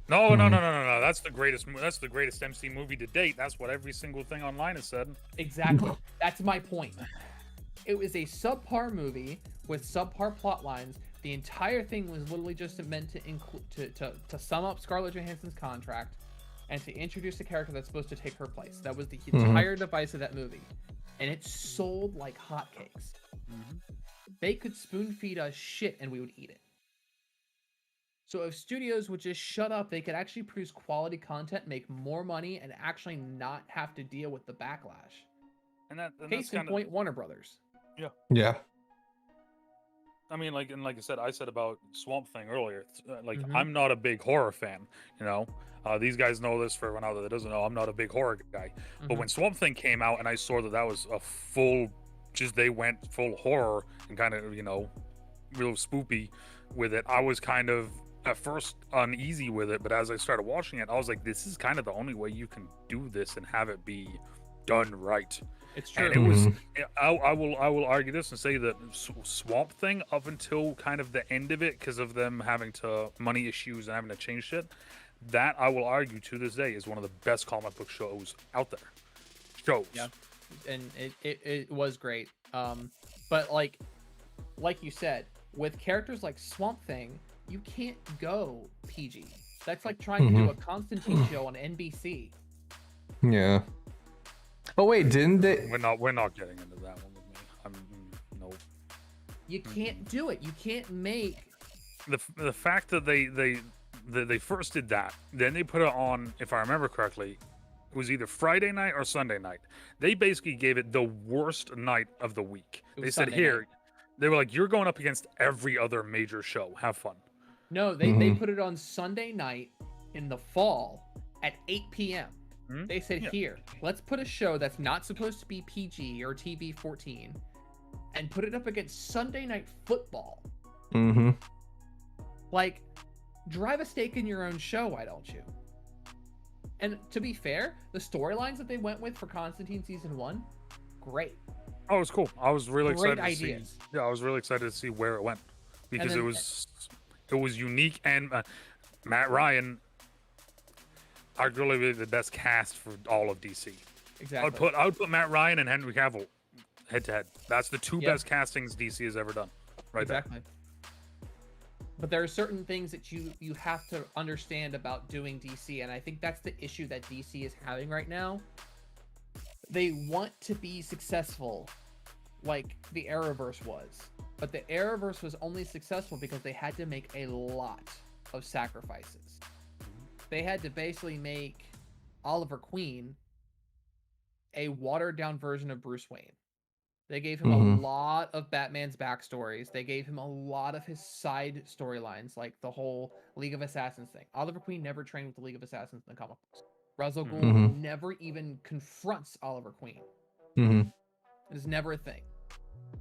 No. That's the greatest. That's the greatest MC movie to date. That's what every single thing online has said. Exactly. That's my point. It was a subpar movie with subpar plot lines. The entire thing was literally just meant to include to sum up Scarlett Johansson's contract and to introduce a character that's supposed to take her place. That was the entire device of that movie, and it sold like hotcakes. They could spoon feed us shit and we would eat it. So if studios would just shut up, they could actually produce quality content, make more money, and actually not have to deal with the backlash. And case in point, Warner Brothers. Yeah. I mean, like I said about Swamp Thing earlier. I'm not a big horror fan, you know. These guys know this. For anyone out there that doesn't know, I'm not a big horror guy. But when Swamp Thing came out, and I saw that was a full, they went full horror and kind of, you know, real spoopy with it. I was kind of at first uneasy with it, but as I started watching it, I was like, this is kind of the only way you can do this and have it be done right. It's true. And it was. I will argue this and say that Swamp Thing, up until kind of the end of it, because of them having money issues and having to change shit, that I will argue to this day is one of the best comic book shows out there. Yeah, and it was great. But like you said, with characters like Swamp Thing, you can't go PG. That's like trying to do a Constantine show on NBC. Yeah. Oh wait, didn't they? We're not getting into that one with me. No. You can't do it. You can't make the fact that they first did that, then they put it on. If I remember correctly, it was either Friday night or Sunday night. They basically gave it the worst night of the week. They said, Sunday "Here," night. They were like, "You're going up against every other major show. Have fun." No, they put it on Sunday night in the fall at 8 p.m. They said, here, let's put a show that's not supposed to be PG or TV 14 and put it up against Sunday Night Football. Like, drive a stake in your own show, why don't you? And to be fair, the storylines that they went with for Constantine season 1, great. Oh, it was cool. I was really Great excited to ideas. see. Yeah, I was really excited to see where it went because then- it was unique, and Matt Ryan, arguably the best cast for all of DC. Exactly. I would put Matt Ryan and Henry Cavill head to head. That's the two best castings DC has ever done. Right exactly. But there are certain things that you have to understand about doing DC, and I think that's the issue that DC is having right now. They want to be successful like the Arrowverse was, but the Arrowverse was only successful because they had to make a lot of sacrifices. They had to basically make Oliver Queen a watered down version of Bruce Wayne. They gave him a lot of Batman's backstories. They gave him a lot of his side storylines, like the whole League of Assassins thing. Oliver Queen never trained with the League of Assassins in the comic books. Ra's al Ghul never even confronts Oliver Queen. It is never a thing.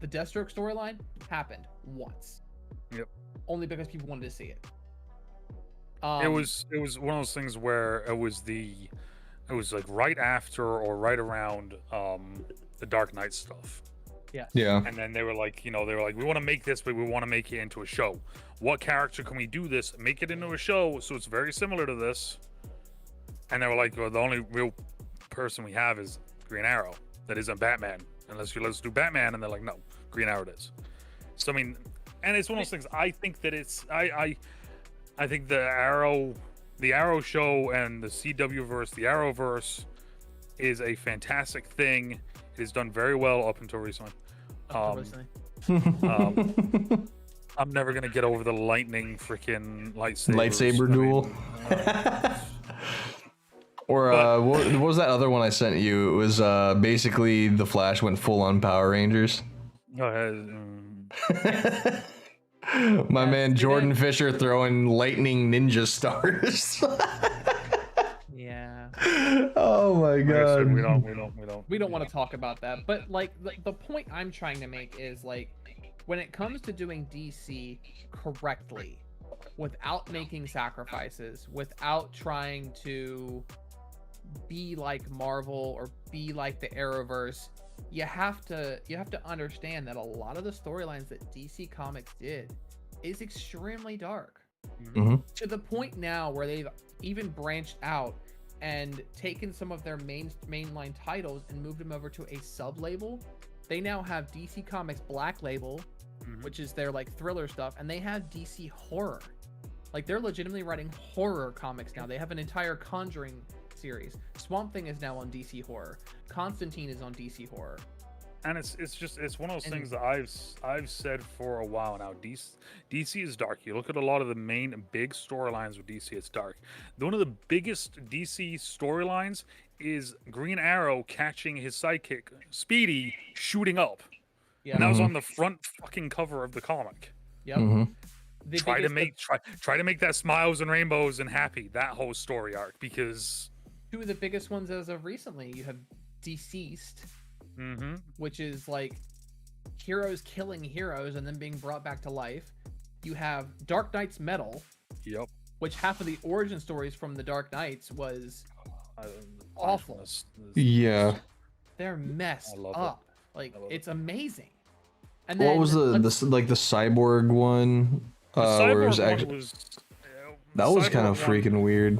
The Deathstroke storyline happened once. Yep. Only because people wanted to see it. It was one of those things where it was like right after or right around the Dark Knight stuff. Yeah. And then they were like, we want to make this, but we want to make it into a show. What character can we do this? Make it into a show so it's very similar to this. And they were like, well, the only real person we have is Green Arrow. That isn't Batman. Let's do Batman. And they're like, no, Green Arrow it is. So I mean, and it's one of those things. I think that it's I think the Arrow show and the CW verse, the Arrowverse, is a fantastic thing. It is done very well up until recently. I'm never gonna get over the lightning freaking lightsaber duel. Or what was that other one I sent you? It was basically the Flash went full on Power Rangers. Go ahead. My man Jordan Fisher throwing lightning ninja stars. Yeah. Oh my Like I said, god. We don't want to talk about that. But like the point I'm trying to make is like when it comes to doing DC correctly, without making sacrifices, without trying to be like Marvel or be like the Arrowverse, you have to understand that a lot of the storylines that DC Comics did is extremely dark. To the point now where they've even branched out and taken some of their mainline titles and moved them over to a sub-label. They now have DC Comics Black Label, which is their like thriller stuff, and they have DC Horror. Like they're legitimately writing horror comics now. They have an entire Conjuring series. Swamp Thing is now on DC Horror. Constantine is on DC Horror. And it's one of those things that I've said for a while now. DC is dark. You look at a lot of the main big storylines with DC, it's dark. One of the biggest DC storylines is Green Arrow catching his sidekick Speedy shooting up. Yeah, and that was on the front fucking cover of the comic. Yep. Try to make that smiles and rainbows and happy, that whole story arc, because two of the biggest ones as of recently, you have Deceased, which is like heroes killing heroes and then being brought back to life. You have Dark Knight's Metal, which half of the origin stories from the Dark Knights was awful. Yeah, they're messed up. Like it's amazing. And what then, was the cyborg one? The Where it cyborg was one actually was that was kind of freaking weird.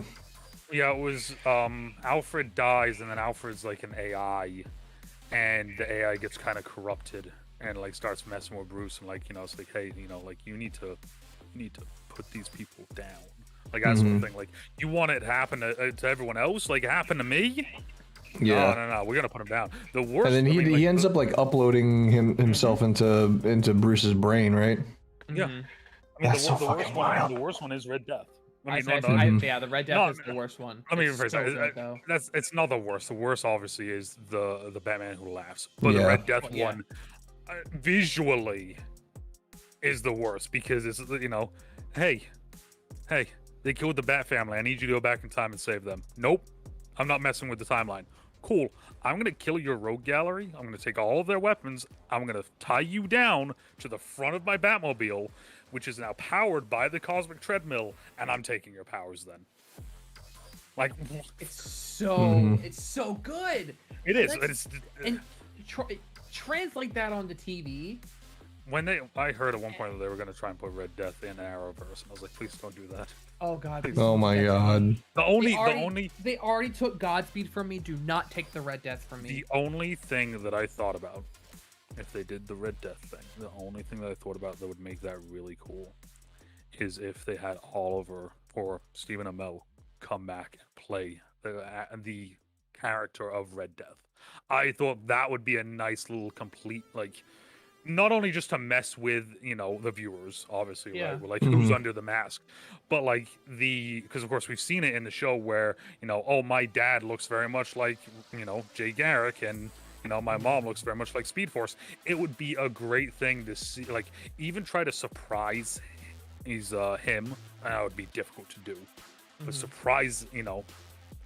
Yeah, it was Alfred dies and then Alfred's like an AI, and the AI gets kind of corrupted and like starts messing with Bruce, and like, you know, it's like, hey, you know, like you need to put these people down. Like that's the thing. Like you want it to happen to everyone else, like it happened to me. Yeah. No, we're gonna put him down. The worst. And then he ends up like uploading himself into Bruce's brain, right? Yeah. I mean, That's so the fucking worst wild. one, the worst one is Red Death. Yeah, the Red Death is the worst one. Let me It's rephrase so that. good, though. It's not the worst. The worst, obviously, is the Batman Who Laughs. But the Red Death one, visually, is the worst because it's, you know, hey, they killed the Bat family. I need you to go back in time and save them. Nope, I'm not messing with the timeline. Cool. I'm gonna kill your rogue gallery. I'm gonna take all of their weapons. I'm gonna tie you down to the front of my Batmobile, which is now powered by the cosmic treadmill, and I'm taking your powers then. Like, it's so good. It is. And translate that onto TV. I heard at one point that they were going to try and put Red Death in Arrowverse, and I was like, please don't do that. Oh god. Please. Oh my god. They already took Godspeed from me. Do not take the Red Death from me. The only thing that I thought about, if they did the Red Death thing, the only thing that I thought about that would make that really cool is if they had Oliver or Stephen Amell come back and play the character of Red Death. I thought that would be a nice little complete, like, not only just to mess with, you know, the viewers, obviously, right? Like, who's under the mask, but like because of course we've seen it in the show where, you know, oh, my dad looks very much like, you know, Jay Garrick, and, you know, my mom looks very much like Speed Force. It would be a great thing to see, like, even try to surprise him. That would be difficult to do, but surprise, you know,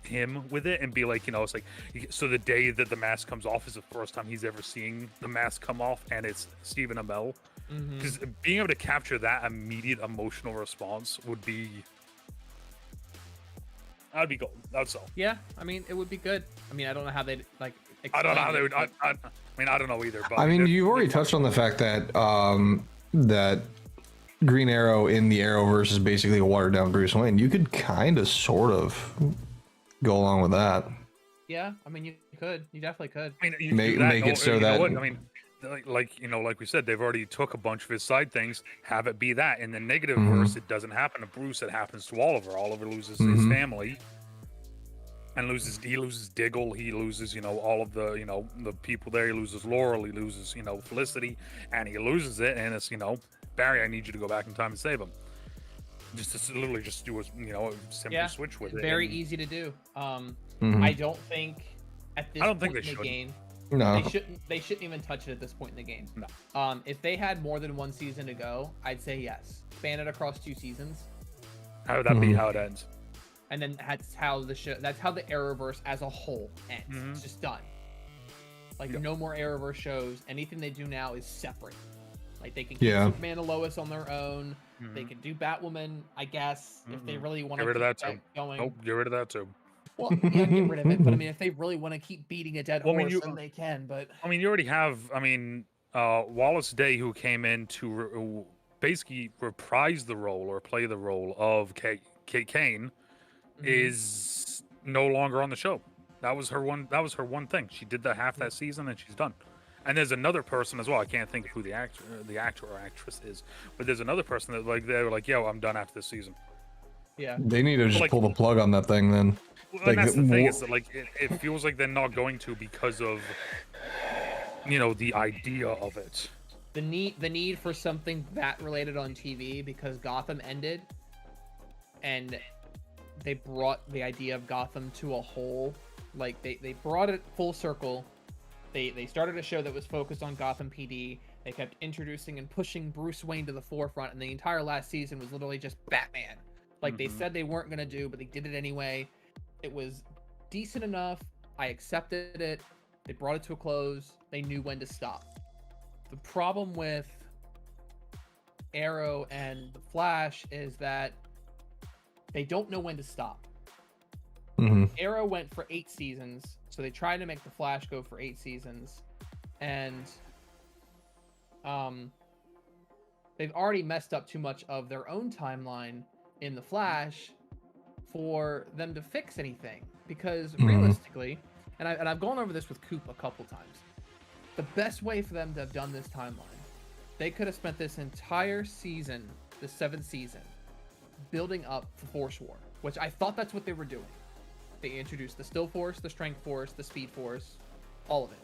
him with it and be like, you know, it's like, so the day that the mask comes off is the first time he's ever seeing the mask come off, and it's Stephen Amell. Because being able to capture that immediate emotional response would be, that'd be gold. That's all. Yeah, I mean, it would be good. I mean, I don't know how they'd like. I don't know how they would. I mean, I don't know either. But I mean, you've already touched on the fact that that Green Arrow in the Arrowverse is basically a watered down Bruce Wayne. You could kind of, sort of, go along with that. Yeah, I mean, you definitely could. I mean, you make it so you that. know what? I mean, like, you know, like we said, they've already took a bunch of his side things. Have it be that in the negative verse. It doesn't happen to Bruce. It happens to Oliver. Oliver loses his family, and he loses Diggle. He loses, you know, all of the, you know, the people there. He loses Laurel. He loses, you know, Felicity, and he loses it. And it's, you know, Barry, I need you to go back in time and save him. Just to literally just do a, you know, simple switch with it. Very easy to do. I don't think at this point in the game. No. They shouldn't even touch it at this point in the game. No. If they had more than one season to go, I'd say yes. Span it across 2 seasons. How would that be how it ends? and then that's how the Arrowverse as a whole ends. It's just done. Like no more Arrowverse shows. Anything they do now is separate. Like they can keep Superman and Lois on their own. They can do Batwoman, I guess, if they really want to get rid of keep that too. going. Nope, get rid of that too. Well, yeah, get rid of it. But I mean, if they really want to keep beating a dead horse, then they can. But I mean, you already have. I mean, Wallace Day, who came in to basically reprise the role or play the role of Kate Kane, is no longer on the show. That was her one thing. She did half that season, and she's done. And there's another person as well. I can't think of who the actor or actress is, but there's another person that they were like, "Yo, I'm done after this season." Yeah, they need to just pull the plug on that thing then. Well, and that's the thing is that like it feels like they're not going to because of the idea of it. The need for something that related on TV because Gotham ended, and they brought the idea of Gotham to a whole. Like they brought it full circle. They started a show that was focused on Gotham PD. They kept introducing and pushing Bruce Wayne to the forefront, and the entire last season was literally just Batman. Like they said they weren't gonna do, but they did it anyway. It was decent enough. I accepted it. They brought it to a close. They knew when to stop. The problem with Arrow and the Flash is that they don't know when to stop. Arrow went for 8 seasons, so they tried to make the Flash go for 8 seasons, and they've already messed up too much of their own timeline in the Flash for them to fix anything. Because realistically, and I've gone over this with Coop a couple times, the best way for them to have done this timeline, they could have spent this entire season, the 7th season, building up for Force War, which I thought that's what they were doing. They introduced the Still Force, the Strength Force, the Speed Force, all of it.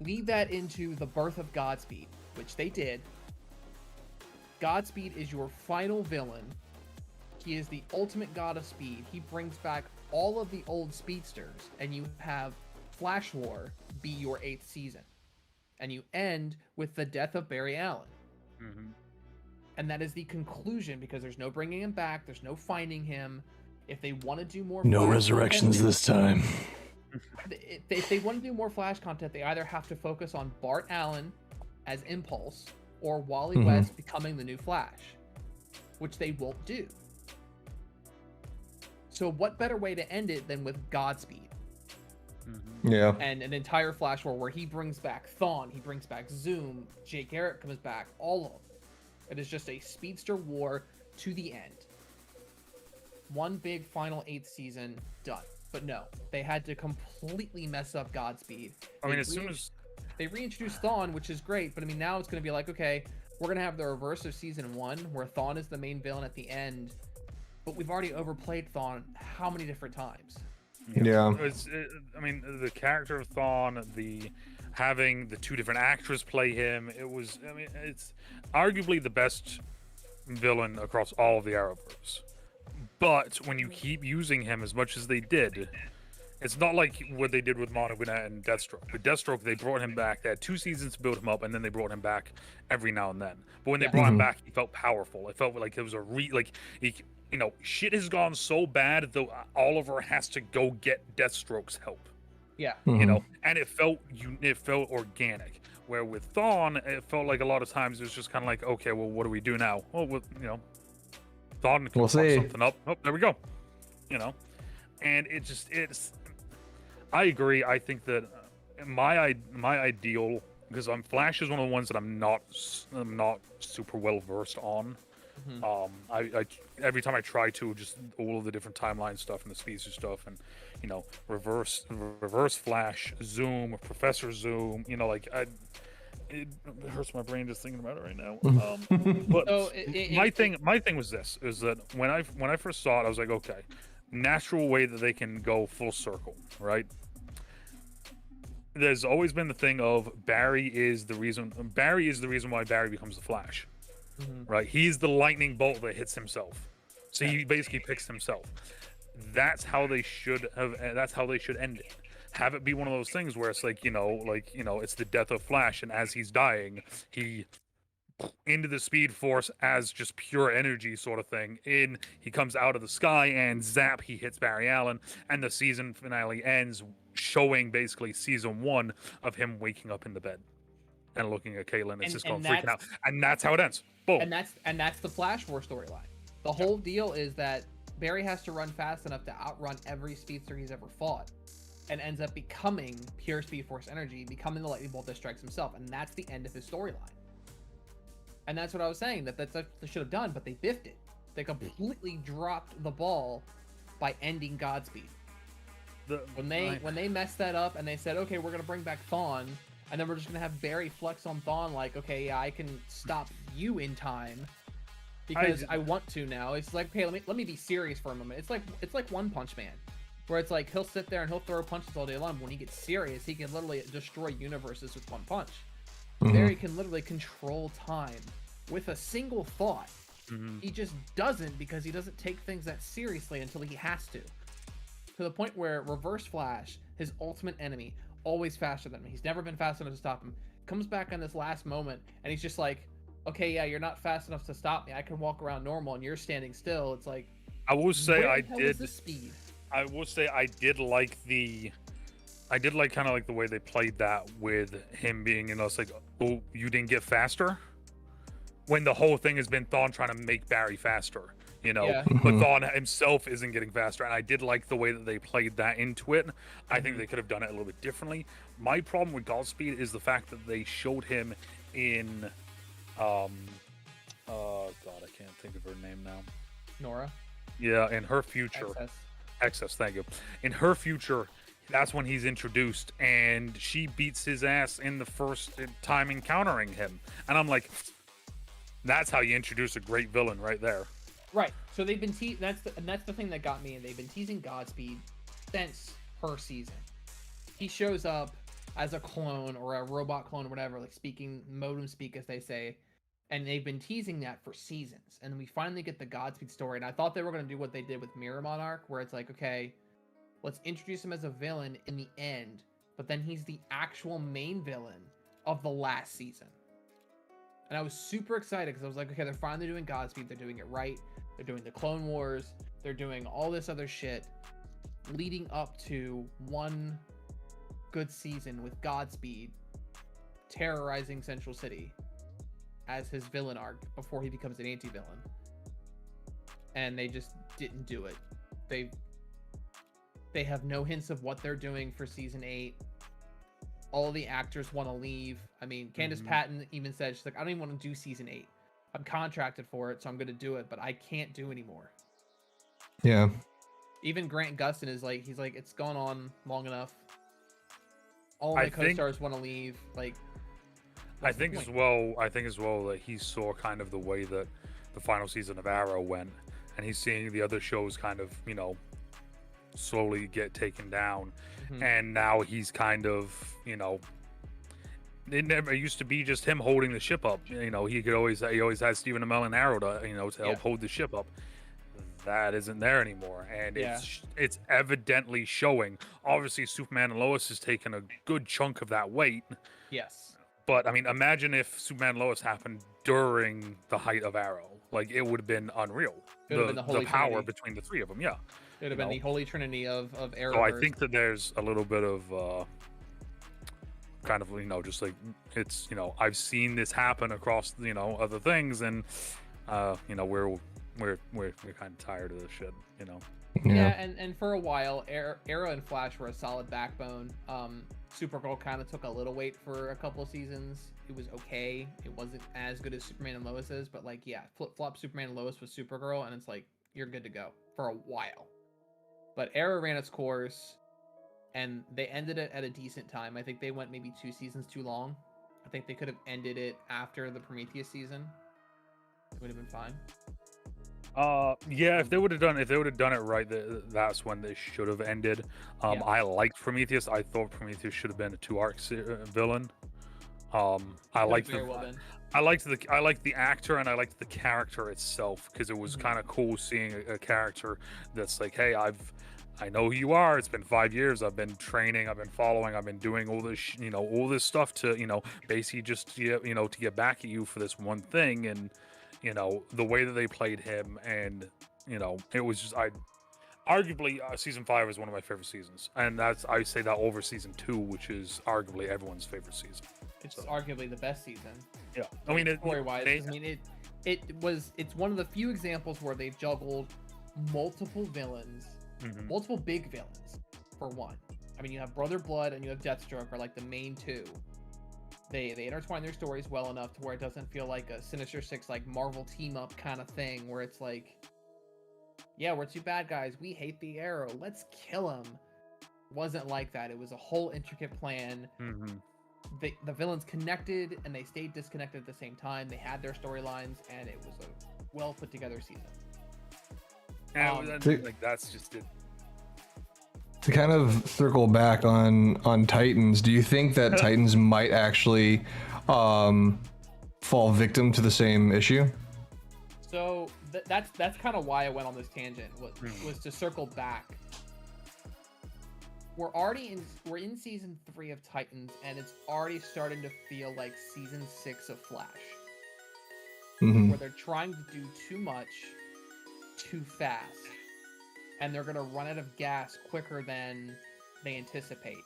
Lead that into the birth of Godspeed, which they did. Godspeed is your final villain. He is the ultimate god of speed. He brings back all of the old speedsters, and you have Flash War be your 8th season. And you end with the death of Barry Allen. And that is the conclusion, because there's no bringing him back, there's no finding him. If they want to do more no resurrections this time. If they want to do more Flash content, they either have to focus on Bart Allen as Impulse or Wally West becoming the new Flash, which they won't do. So what better way to end it than with Godspeed? Yeah. And an entire Flash War where he brings back Thawne, he brings back Zoom, Jake Garrett comes back, all of them. It is just a speedster war to the end. One big final 8th season, done. But no, they had to completely mess up Godspeed. I mean, as soon as they reintroduced Thawne, which is great, but I mean, now it's going to be like, okay, we're going to have the reverse of season 1, where Thawne is the main villain at the end, but we've already overplayed Thawne how many different times? Yeah. I mean, the character of Thawne, having the 2 different actors play him, it's arguably the best villain across all of the Arrowverse. But when you keep using him as much as they did, it's not like what they did with Mono and Deathstroke. With Deathstroke, they brought him back. They had 2 seasons to build him up, and then they brought him back every now and then. But when they brought him back, he felt powerful. It felt like it was shit has gone so bad that Oliver has to go get Deathstroke's help. Yeah. And it felt organic. Where with Thawne, it felt like a lot of times it was just kind of like, okay, well, what do we do now? Well, Thawne can fuck something up. Oh, there we go. And it's. I agree. I think that my ideal, because Flash is one of the ones that I'm not super well versed on. I every time I try to, just all of the different timeline stuff and the speedster stuff, and reverse Flash, Zoom, Professor Zoom. It hurts my brain just thinking about it right now. But so my thing was this: is that when I first saw it, I was like, okay, natural way that they can go full circle, right? There's always been the thing of Barry is the reason why Barry becomes the Flash, right? He's the lightning bolt that hits himself, so he basically picks himself. That's how they should have. That's how they should end it. Have it be one of those things where it's like, it's the death of Flash, and as he's dying, he into the Speed Force as just pure energy sort of thing. He comes out of the sky and zap, he hits Barry Allen, and the season finale ends showing basically season 1 of him waking up in the bed and looking at Caitlyn and just going freaking out, and that's how it ends. Boom. And that's the Flash War storyline. The whole deal is that Barry has to run fast enough to outrun every speedster he's ever fought, and ends up becoming pure Speed Force energy, becoming the lightning bolt that strikes himself, and that's the end of his storyline. And that's what I was saying, that's what they should have done, but they biffed it. They completely dropped the ball by ending Godspeed. When they messed that up and they said, okay, we're gonna bring back Thawne, and then we're just gonna have Barry flex on Thawne, like, okay, yeah, I can stop you in time because I want to now. It's like, okay, let me be serious for a moment. It's like One Punch Man, where it's like he'll sit there and he'll throw punches all day long. When he gets serious, he can literally destroy universes with one punch. Barry can literally control time with a single thought. He just doesn't, because he doesn't take things that seriously until he has to the point where Reverse Flash, his ultimate enemy, always faster than him. He's never been fast enough to stop him. Comes back on this last moment, and he's just like, okay, yeah, you're not fast enough to stop me. I can walk around normal, and you're standing still. It's like, I will say I did the speed. I will say I did like kind of like the way they played that with him being, it's like, oh, you didn't get faster, when the whole thing has been Thawne trying to make Barry faster, Yeah. but Thawne himself isn't getting faster, and I did like the way that they played that into it. I think they could have done it a little bit differently. My problem with Godspeed is the fact that they showed him in oh god, I can't think of her name now. Nora? Yeah, in her future. Excess, thank you. In her future, that's when he's introduced, and she beats his ass in the first time encountering him. And I'm like, that's how you introduce a great villain right there. Right. So they've been that's the thing that got me, and they've been teasing Godspeed since her season. He shows up as a clone or a robot clone or whatever, like speaking modem speak, as they say, and they've been teasing that for seasons. And we finally get the Godspeed story, and I thought they were going to do what they did with Mirror Monarch, where it's like, okay, let's introduce him as a villain in the end, but then he's the actual main villain of the last season. And I was super excited because I was like, okay, they're finally doing Godspeed. They're doing it right. They're doing the Clone Wars. They're doing all this other shit leading up to one good season with Godspeed terrorizing Central City as his villain arc before he becomes an anti-villain. And they just didn't do it. They have no hints of what they're doing for season 8. All the actors want to leave. I mean, Candace Patton even said, she's like, I don't even want to do season 8. I'm contracted for it, so I'm going to do it, but I can't do anymore. Yeah. Even Grant Gustin is like, he's like, it's gone on long enough. All my co-stars want to leave. Like, I think as well that he saw kind of the way that the final season of Arrow went, and he's seeing the other shows kind of, slowly get taken down. And now he's kind of, it never used to be just him holding the ship up. He always had Stephen Amell and Arrow to help hold the ship up. That isn't there anymore, and it's evidently showing. Obviously, Superman and Lois has taken a good chunk of that weight. Yes. But I mean, imagine if Superman and Lois happened during the height of Arrow. Like, it would have been unreal. The power between the three of them, yeah. It would have been the holy trinity of Arrow. So I think that there's a little bit of kind of, just like, it's, I've seen this happen across, other things, and we're kind of tired of this shit, Yeah, and for a while, Arrow and Flash were a solid backbone. Supergirl kind of took a little weight for a couple of seasons. It was okay. It wasn't as good as Superman and Lois is, but like, yeah, flip-flop Superman and Lois with Supergirl, and it's like, you're good to go for a while. But Arrow ran its course, and they ended it at a decent time. I think they went maybe 2 seasons too long. I think they could have ended it after the Prometheus season. It would have been fine. Yeah, if they would have done it right, that's when they should have ended. I liked Prometheus. I thought Prometheus should have been a 2-arc villain. I liked the actor, and I liked the character itself, because it was kind of cool seeing a character that's like, hey, I know who you are. It's been 5 years. I've been training. I've been following. I've been doing all this, all this stuff to, basically just, to get back at you for this one thing. And, the way that they played him, and, it was just, arguably season 5 is one of my favorite seasons, and I say that over season 2, which is arguably everyone's favorite season. It's arguably the best season. Yeah, I mean, story-wise, it's one of the few examples where they've juggled multiple villains, multiple big villains for one. I mean, you have Brother Blood and you have Deathstroke are like the main two. They intertwine their stories well enough to where it doesn't feel like a Sinister Six like Marvel team up kind of thing where it's like, yeah, we're two bad guys, we hate the Arrow, let's kill him. It wasn't like that. It was a whole intricate plan. The villains connected and they stayed disconnected at the same time. They had their storylines and it was a well put together season. That's just it. To kind of circle back on Titans, do you think that Titans might actually fall victim to the same issue? So that's kind of why I went on this tangent, was to circle back. We're in season 3 of Titans, and it's already starting to feel like season 6 of Flash, where they're trying to do too much too fast, and they're gonna run out of gas quicker than they anticipate.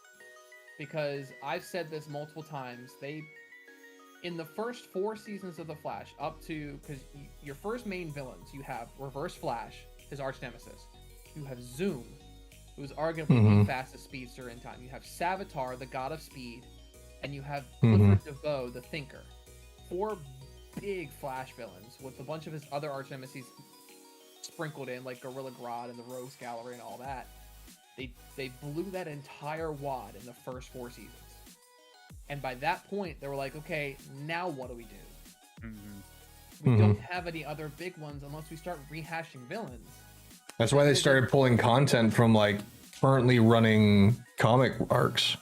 Because I've said this multiple times, in the first 4 seasons of the Flash, up to, because your first main villains, you have Reverse Flash, his arch nemesis, you have Zoom, who's arguably the fastest speedster in time. You have Savitar, the god of speed, and you have Clifford DeVoe, the thinker. 4 big Flash villains with a bunch of his other arch nemesis sprinkled in, like Gorilla Grodd and the Rogues Gallery and all that. They blew that entire wad in the first 4 seasons. And by that point, they were like, okay, now what do we do? We don't have any other big ones unless we start rehashing villains. That's why they started pulling content from like currently running comic arcs.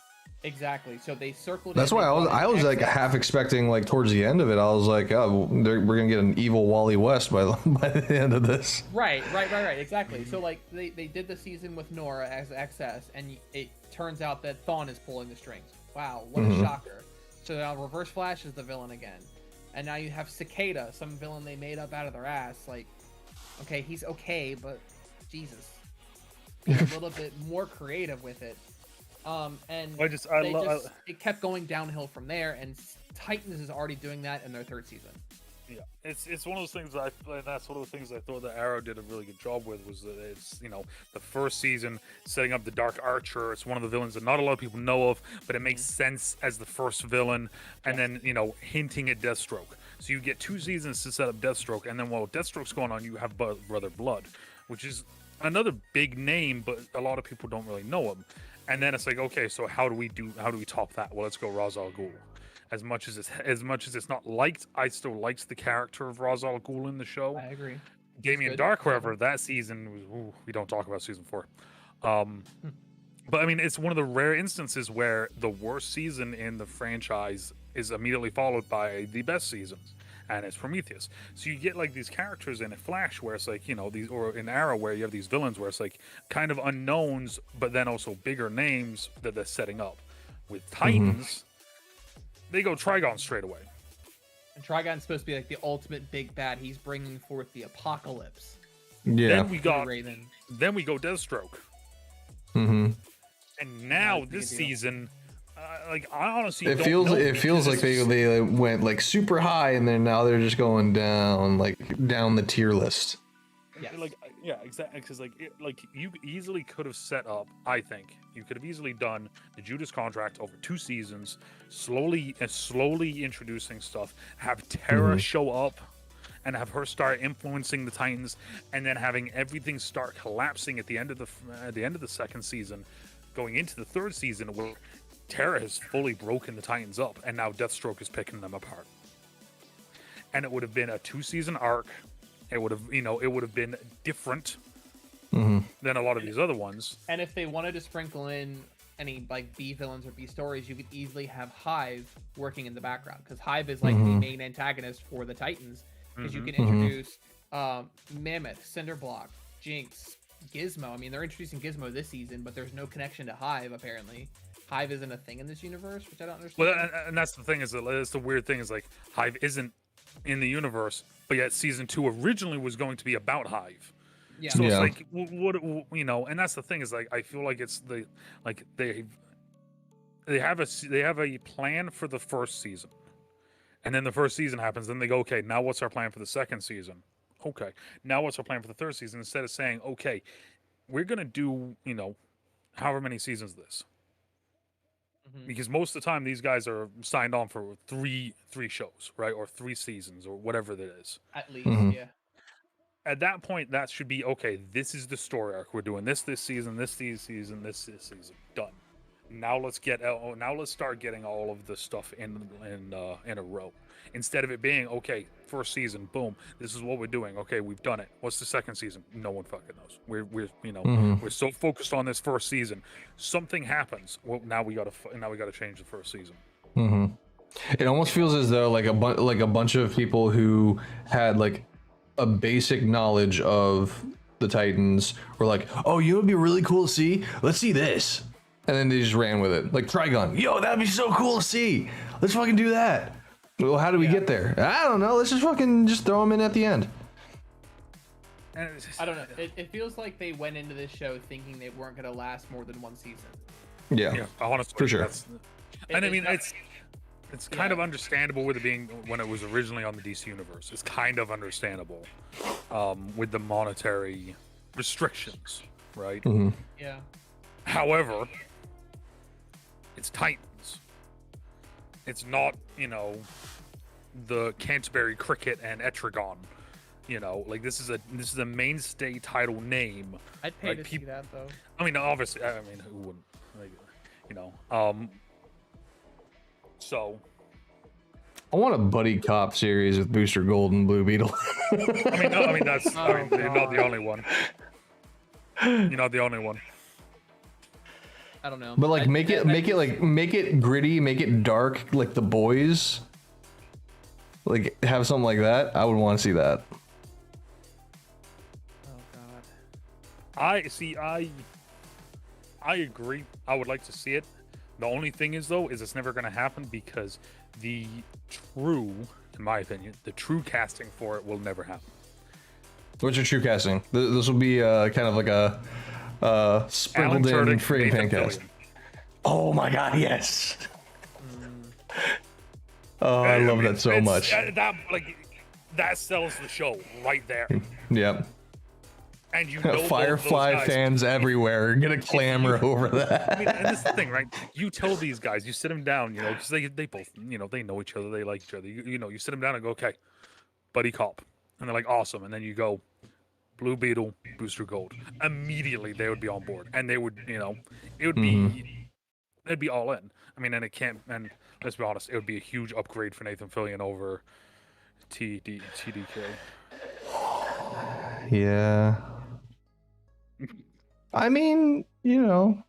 Exactly. So they circled. That's why I was like half expecting, like towards the end of it, I was like, oh, we're gonna get an evil Wally West by the end of this. Right. Exactly. So like they did the season with Nora as XS, and it turns out that Thawne is pulling the strings. Wow, what a shocker. So now Reverse Flash is the villain again, and now you have Cicada, some villain they made up out of their ass. Like, okay, he's okay, but Jesus, be a little bit more creative with it. And it kept going downhill from there, and Titans is already doing that in their 3rd season. Yeah, it's one of those things that's one of the things I thought that Arrow did a really good job with, was that it's, the first season setting up the Dark Archer. It's one of the villains that not a lot of people know of, but it makes sense as the first villain, and then hinting at Deathstroke. So you get 2 seasons to set up Deathstroke, and then while Deathstroke's going on, you have Brother Blood, which is another big name, but a lot of people don't really know him. And then it's like, okay, so how do we top that? Well, let's go Ra's al Ghul. As much as it's not liked, I still liked the character of Ra's al Ghul in the show. I agree. Damien Dark, however, that season was, we don't talk about season 4. But I mean, it's one of the rare instances where the worst season in the franchise is immediately followed by the best seasons, and it's Prometheus. So you get like these characters in a Flash where it's like, these, or in Arrow where you have these villains where it's like kind of unknowns, but then also bigger names that they're setting up. With Titans, they go Trigon straight away. And Trigon's supposed to be like the ultimate big bad. He's bringing forth the apocalypse. Yeah. Then we got Raven. Then we go Deathstroke. And now this season, I honestly it feels like they went like super high, and then now they're just going down the tier list. Yeah, exactly. Because you easily could have set up. I think you could have easily done the Judas contract over 2 seasons, slowly introducing stuff. Have Terra show up, and have her start influencing the Titans, and then having everything start collapsing at the end of the 2nd season, going into the 3rd season where Terra has fully broken the Titans up, and now Deathstroke is picking them apart. And it would have been a 2-season arc. It would have been different than a lot of these other ones. And if they wanted to sprinkle in any like B villains or B stories, you could easily have Hive working in the background, because Hive is like the main antagonist for the Titans. Because you can introduce Mammoth, Cinderblock, Jinx, Gizmo. I mean, they're introducing Gizmo this season, but there's no connection to Hive apparently. Hive isn't a thing in this universe, which I don't understand. Well, and that's the thing, is that it's the weird thing is like Hive isn't in the universe, but yet season 2 originally was going to be about Hive. Yeah. So Yeah. it's like, what you know, and that's the thing is like I feel like it's the like they have a plan for the first season, and then the first season happens. Then they go, okay, now what's our plan for the second season? Okay, now what's our plan for the third season? Instead of saying, okay, we're gonna do, you know, however many seasons this. Because most of the time these guys are signed on for three shows, right, or 3 seasons, or whatever that is. At least, yeah. At that point, that should be okay. This is the story arc. We're doing this season, this season, this season. Done. Now let's start getting all of the stuff in a row. Instead of it being okay, first season, boom, this is what we're doing. Okay, we've done it. What's the second season? No one fucking knows. We're you know we're so focused on this first season. Something happens. Well, now we gotta change the first season. It almost feels as though like a bunch of people who had like a basic knowledge of the Titans were like, oh, you know, it'd be really cool to see. Let's see this, and then they just ran with it. Like Trigon, yo, that'd be so cool to see. Let's fucking do that. Well, how do we get there? I don't know. Let's just throw them in at the end. I don't know. It feels like they went into this show thinking they weren't going to last more than 1 season. Yeah, honestly, for sure. And I mean, it's kind of understandable with it being when it was originally on the DC universe. It's kind of understandable with the monetary restrictions, right? Yeah. However, it's Titans. It's not, you know, the Canterbury Cricket and Etrigan. You know, like this is a mainstay title name. I'd pay like, to see that though. I mean, obviously, I mean, who wouldn't? Like, you know, so I want a buddy cop series with Booster Gold and Blue Beetle. you're not the only one. You're not the only one. I don't know. But like make it gritty, make it dark like The Boys. Like have something like that. I would want to see that. Oh god. I agree. I would like to see it. The only thing is though, is it's never going to happen because the true, in my opinion, the true casting for it will never happen. What's your true casting? This will be kind of like a sprinkled in free fan cast. Oh my god, yes. Oh, I love that so much. That sells the show right there. Yep. And you know Firefly those guys, fans everywhere are gonna clamor over that. I mean, and this is the thing, right? You tell these guys, you sit them down, you know, because they both, you know, they know each other, they like each other. You know, you sit them down and go, okay, buddy cop, and they're like, awesome, and then you go, Blue Beetle, Booster Gold. Immediately they would be on board, and they would, you know, it would be, they'd be all in. I mean, and it can't, and let's be honest, it would be a huge upgrade for Nathan Fillion over TDK. Yeah. I mean, you know,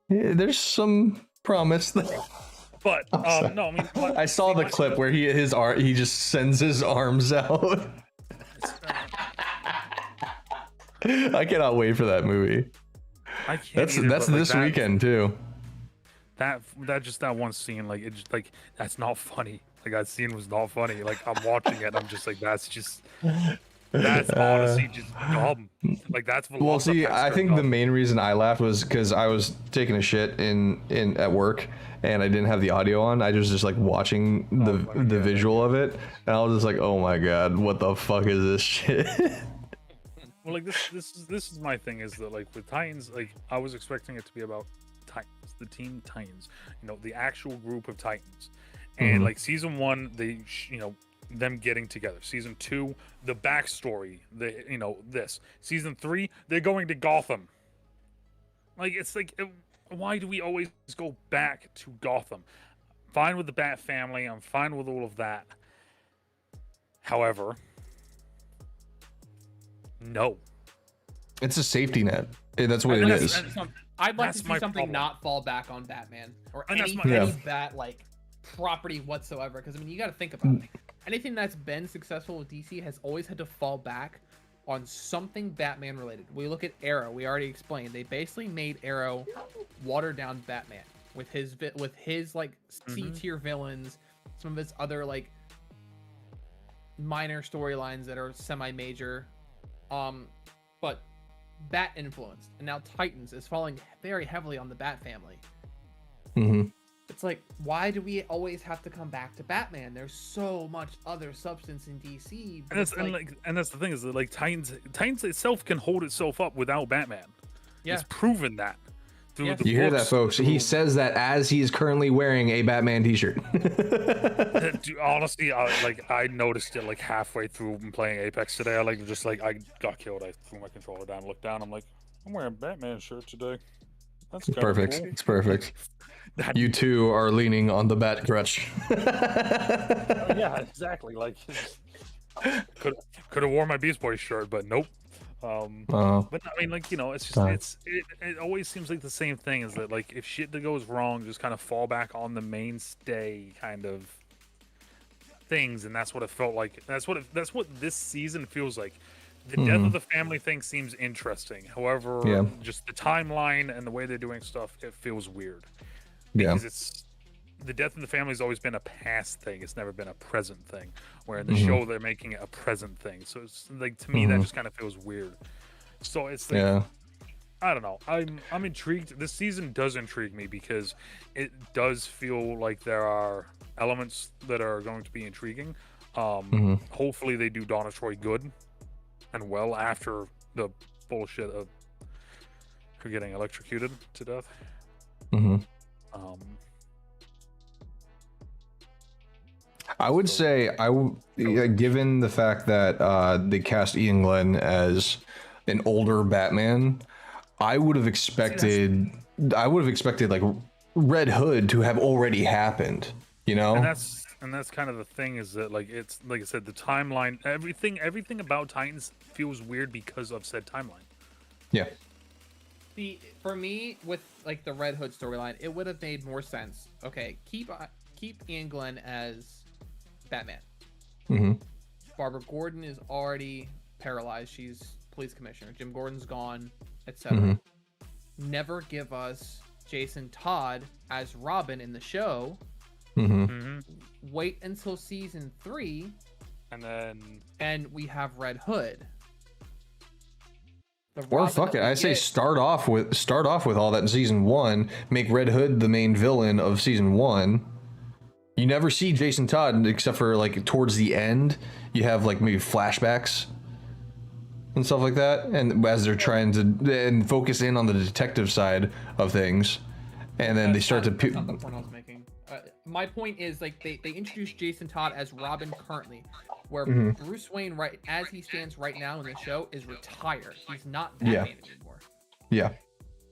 there's some promise there. But no, I mean, I saw the clip where he just sends his arms out. I cannot wait for that movie. I can't That's either, but, like, this weekend too. That one scene, like it just like that's not funny. Like that scene was not funny. Like I'm watching it, I'm just like that's honestly just dumb. Like that's Well, see, I think the main reason I laughed was because I was taking a shit in at work and I didn't have the audio on. I was just like watching the visual of it, and I was just like, oh my god, what the fuck is this shit? Well, like this is my thing is that like with Titans, like I was expecting it to be about Titans, the team Titans, you know, the actual group of Titans, and like season 1, they you know, them getting together. Season 2, the backstory, you know, this. Season 3, they're going to Gotham. Like it's like, why do we always go back to Gotham? Fine with the Bat family, I'm fine with all of that. However, no. It's a safety net. That's what it is. I'd like to see something problem. not fall back on Batman or And any Bat like property whatsoever. Because I mean, you got to think about it. Anything that's been successful with DC has always had to fall back on something Batman related. We look at Arrow. We already explained. They basically made Arrow watered down Batman with his like C tier villains, some of his other like minor storylines that are semi-major, but Bat influenced. And now Titans is falling very heavily on the Bat family. It's like, why do we always have to come back to Batman? There's so much other substance in DC. And that's the thing is that like Titans itself can hold itself up without Batman. Yeah. It's proven that. Yeah. You hear that, folks? He says that as he's currently wearing a Batman t-shirt. Dude, honestly, I noticed it like halfway through playing Apex today. I I got killed. I threw my controller down, looked down. I'm like, I'm wearing a Batman shirt today. That's Perfect. cool. It's perfect. You two are leaning on the Bat crutch. Yeah, exactly. Like, could have worn my Beast Boy shirt, but nope. But I mean, like, you know, it's just it always seems like the same thing is that like if shit that goes wrong, just kind of fall back on the mainstay kind of things, and that's what it felt like. That's what this season feels like. The death of the family thing seems interesting. However, just the timeline and the way they're doing stuff, it feels weird. Because it's the death of the family has always been a past thing. It's never been a present thing. Where in the show they're making it a present thing. So it's like to me that just kind of feels weird. So it's like I don't know. I'm intrigued. This season does intrigue me because it does feel like there are elements that are going to be intriguing. Hopefully they do Donna Troy good and well after the bullshit of her getting electrocuted to death. I would say given the fact that they cast Ian Glenn as an older Batman, I would have expected like Red Hood to have already happened, you know? And that's kind of the thing is that like it's like I said, the timeline, everything about Titans feels weird because of said timeline. Yeah. For me, with like the Red Hood storyline, it would have made more sense. Okay, keep Ian Glenn as Batman. Barbara Gordon is already paralyzed. She's police commissioner. Jim Gordon's gone, etc. Never give us Jason Todd as Robin in the show. Wait until season 3, and we have Red Hood. Or fuck it, I say start off with all that in season 1. Make Red Hood the main villain of season 1. You never see Jason Todd except for like towards the end. You have like maybe flashbacks and stuff like that, and as they're trying to focus in on the detective side of things, and then they start That's not the point I was making. My point is like they introduced Jason Todd as Robin currently, where Bruce Wayne as he stands right now in the show is retired. He's not Batman anymore. Yeah.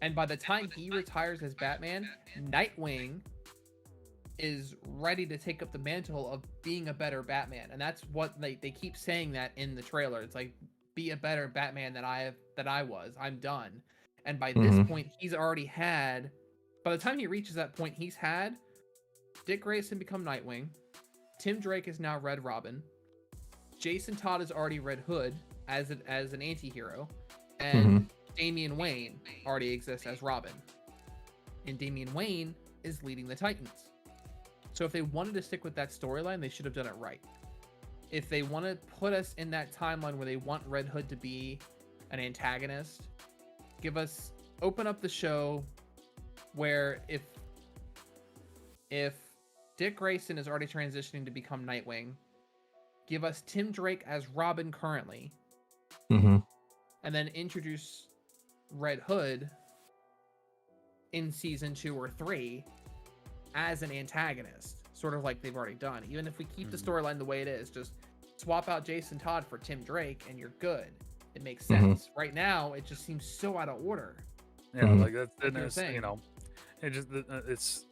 And by the time he retires as Batman, Nightwing is ready to take up the mantle of being a better Batman, and that's what they keep saying that in the trailer. It's like, be a better Batman than I was. I'm done. And by this point, he's already had. By the time he reaches that point, he's had Dick Grayson become Nightwing. Tim Drake is now Red Robin. Jason Todd is already Red Hood as an anti-hero. And Damian Wayne already exists as Robin. And Damian Wayne is leading the Titans. So if they wanted to stick with that storyline, they should have done it right. If they want to put us in that timeline where they want Red Hood to be an antagonist, open up the show where if Dick Grayson is already transitioning to become Nightwing, give us Tim Drake as Robin currently, and then introduce Red Hood in season 2 or 3 as an antagonist, sort of like they've already done. Even if we keep the storyline the way it is, just swap out Jason Todd for Tim Drake and you're good. It makes sense. Right now, it just seems so out of order. Yeah, like that's you know, it just it's.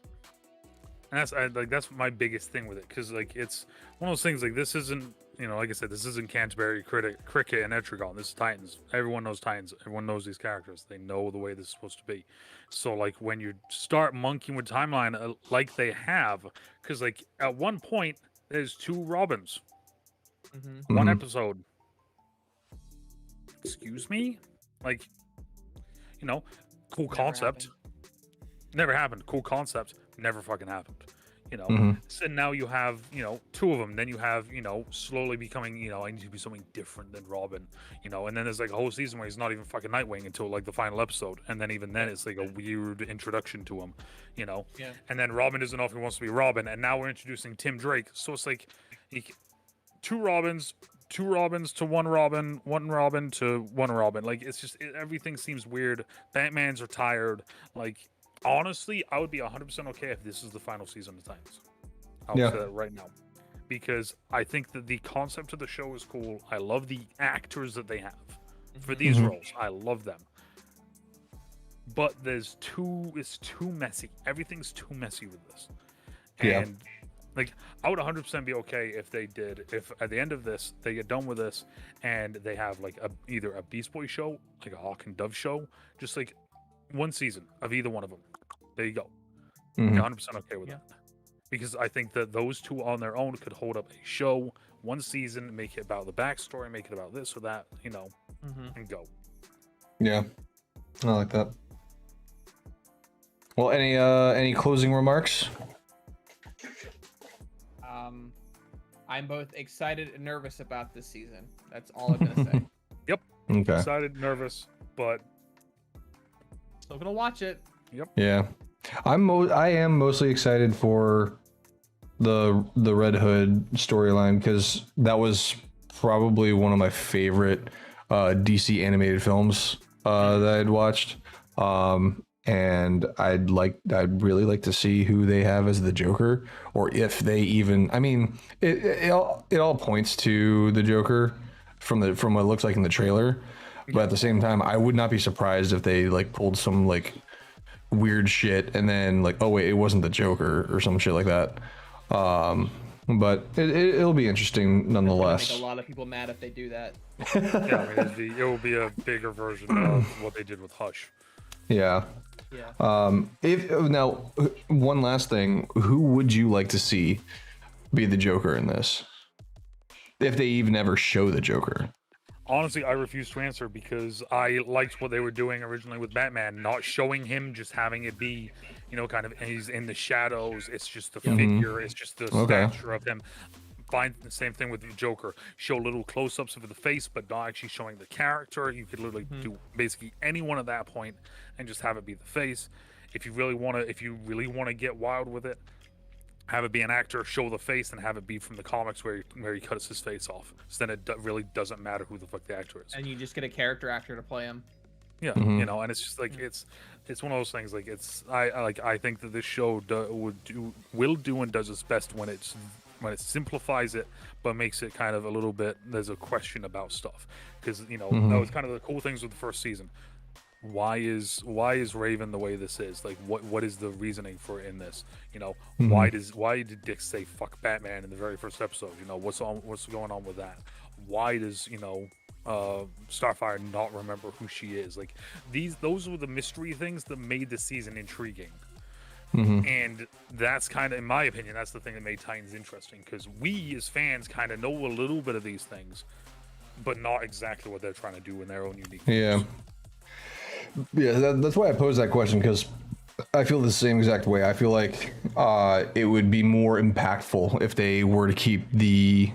And that's my biggest thing with it, because like it's one of those things like this isn't, you know, like I said, this isn't Canterbury Cricket and Etrigan. This is Titans. Everyone knows Titans. Everyone knows these characters. They know the way this is supposed to be. So like when you start monkeying with timeline like they have, because like at one point there's 2 Robins, one episode. excuse me, like, you know, cool Never concept. happened. Never happened. Cool concept. Never fucking happened. You know, Mhm. so now you have, you know, two of them. Then you have, you know, slowly becoming, you know, I need to be something different than Robin, you know. And then there's like a whole season where he's not even fucking Nightwing until like the final episode. And then even then, it's like a weird introduction to him, you know. Yeah. And then Robin doesn't know if he wants to be Robin. And now we're introducing Tim Drake. So it's like two Robins to one Robin, one Robin to one Robin. Like, it's just, everything seems weird. Batman's retired. Like, honestly, I would be 100% okay if this is the final season of Titans. I'll Yeah. say that right now. Because I think that the concept of the show is cool. I love the actors that they have for these Mhm. roles. I love them. But it's too messy. Everything's too messy with this. Yeah. And like, I would 100% be okay if at the end of this, they get done with this and they have like either a Beast Boy show, like a Hawk and Dove show, just like one season of either one of them. There you go. Mhm. 100% okay with that. Because I think that those two on their own could hold up a show, one season, make it about the backstory, make it about this or that, you know, and go. Yeah, I like that. Well, any closing remarks? I'm both excited and nervous about this season. That's all I'm gonna say. Okay. Excited, nervous, but Still gonna watch it. Yeah, I am mostly excited for the Red Hood storyline because that was probably one of my favorite DC animated films that I'd watched. And I'd really like to see who they have as the Joker, or if they even. I mean, it all points to the Joker from what it looks like in the trailer, but at the same time, I would not be surprised if they like pulled some like weird shit and then like, oh wait, it wasn't the Joker or some shit like that. But it'll be interesting nonetheless. Make a lot of people mad if they do that. yeah, I mean, it will be a bigger version of what they did with Hush. Yeah. Yeah. If now, one last thing, who would you like to see be the Joker in this? If they even ever show the Joker. Honestly, I refuse to answer because I liked what they were doing originally with Batman, not showing him, just having it be, you know, kind of, he's in the shadows. It's just the figure. It's just the stature of him. Find the same thing with the Joker. Show little close-ups of the face, but not actually showing the character. You could literally do basically anyone at that point and just have it be the face. If you really want to get wild with it, have it be an actor, show the face, and have it be from the comics where he cuts his face off. So then it really doesn't matter who the fuck the actor is. And you just get a character actor to play him. Yeah, you know, and it's just like it's one of those things. Like I think that this show will do and does its best when it simplifies it, but makes it kind of a little bit. There's a question about stuff because you know that was kind of the cool things with the first season. Why is Raven the way this is? Like what is the reasoning for it in this? You know, why did Dick say fuck Batman in the very first episode? You know, what's going on with that? Why does, you know, Starfire not remember who she is? Like those were the mystery things that made the season intriguing. And that's kind of, in my opinion, that's the thing that made Titans interesting, because we as fans kind of know a little bit of these things, but not exactly what they're trying to do in their own unique ways. That's why I posed that question, because I feel the same exact way. I feel like it would be more impactful if they were to keep the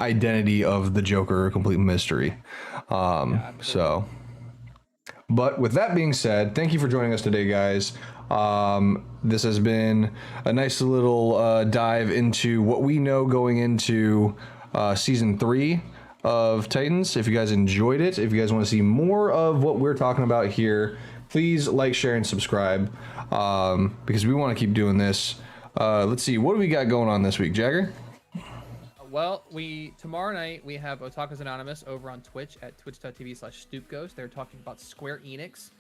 identity of the Joker a complete mystery. So, but with that being said, thank you for joining us today, guys. This has been a nice little dive into what we know going into season 3 of Titans. If you guys enjoyed it, if you guys want to see more of what we're talking about here, please like, share, and subscribe, because we want to keep doing this. Let's see, what do we got going on this week, Jagger? Well, tomorrow night we have Otakus Anonymous over on Twitch at twitch.tv/StoopGhost. They're talking about Square Enix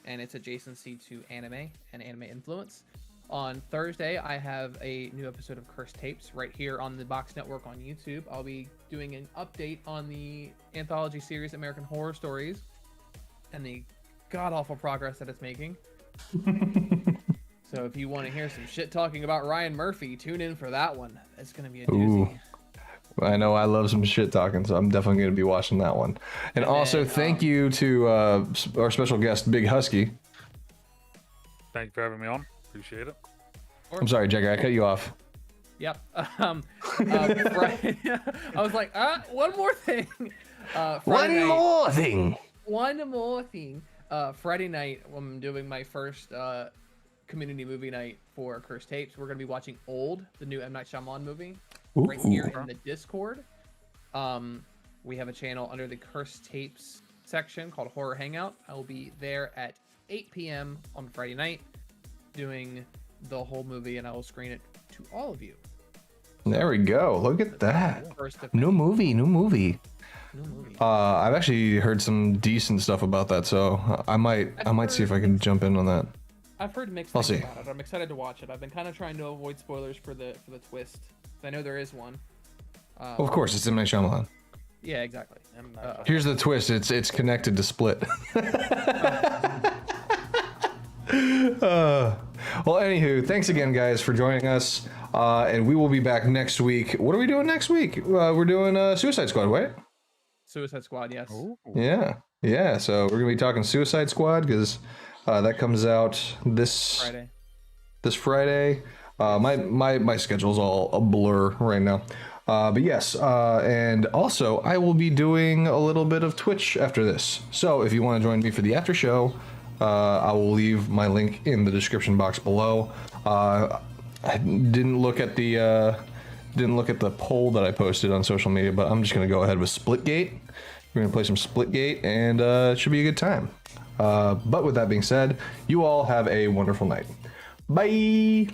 and its adjacency to anime and anime influence. On Thursday, I have a new episode of Cursed Tapes right here on the Box Network on YouTube. I'll be doing an update on the anthology series American Horror Stories and the god-awful progress that it's making. So if you want to hear some shit talking about Ryan Murphy, tune in for that one. It's going to be a doozy. I know I love some shit talking, so I'm definitely going to be watching that one. And also, thank you to our special guest, Big Husky. Thank you for having me on. Appreciate it. I'm sorry, Jagger, I cut you off. Yep. Friday, I was like, one more thing. Friday night, One more thing. Friday night, I'm doing my first community movie night for Cursed Tapes. We're gonna be watching Old, the new M. Night Shyamalan movie, right here in the Discord. We have a channel under the Cursed Tapes section called Horror Hangout. I will be there at 8 p.m. on Friday night doing the whole movie, and I will screen it to all of you. There we go. Look at that. New movie. I've actually heard some decent stuff about that, so I might see if I can jump in on that. I've heard mixed things about it. I'm excited to watch it. I've been kind of trying to avoid spoilers for the twist. I know there is one. Well, of course, it's M. Night Shyamalan. Yeah, exactly. Here's the twist. It's connected to Split. Well, anywho, thanks again, guys, for joining us. And we will be back next week. What are we doing next week? We're doing Suicide Squad, right? Suicide Squad, yes. Ooh. Yeah. So we're gonna be talking Suicide Squad because that comes out this Friday. My schedule's all a blur right now. But yes, and also I will be doing a little bit of Twitch after this. So if you want to join me for the after show, I will leave my link in the description box below. I didn't look at the poll that I posted on social media, but I'm just gonna go ahead with Splitgate. We're gonna play some Splitgate, and it should be a good time. But with that being said, you all have a wonderful night. Bye.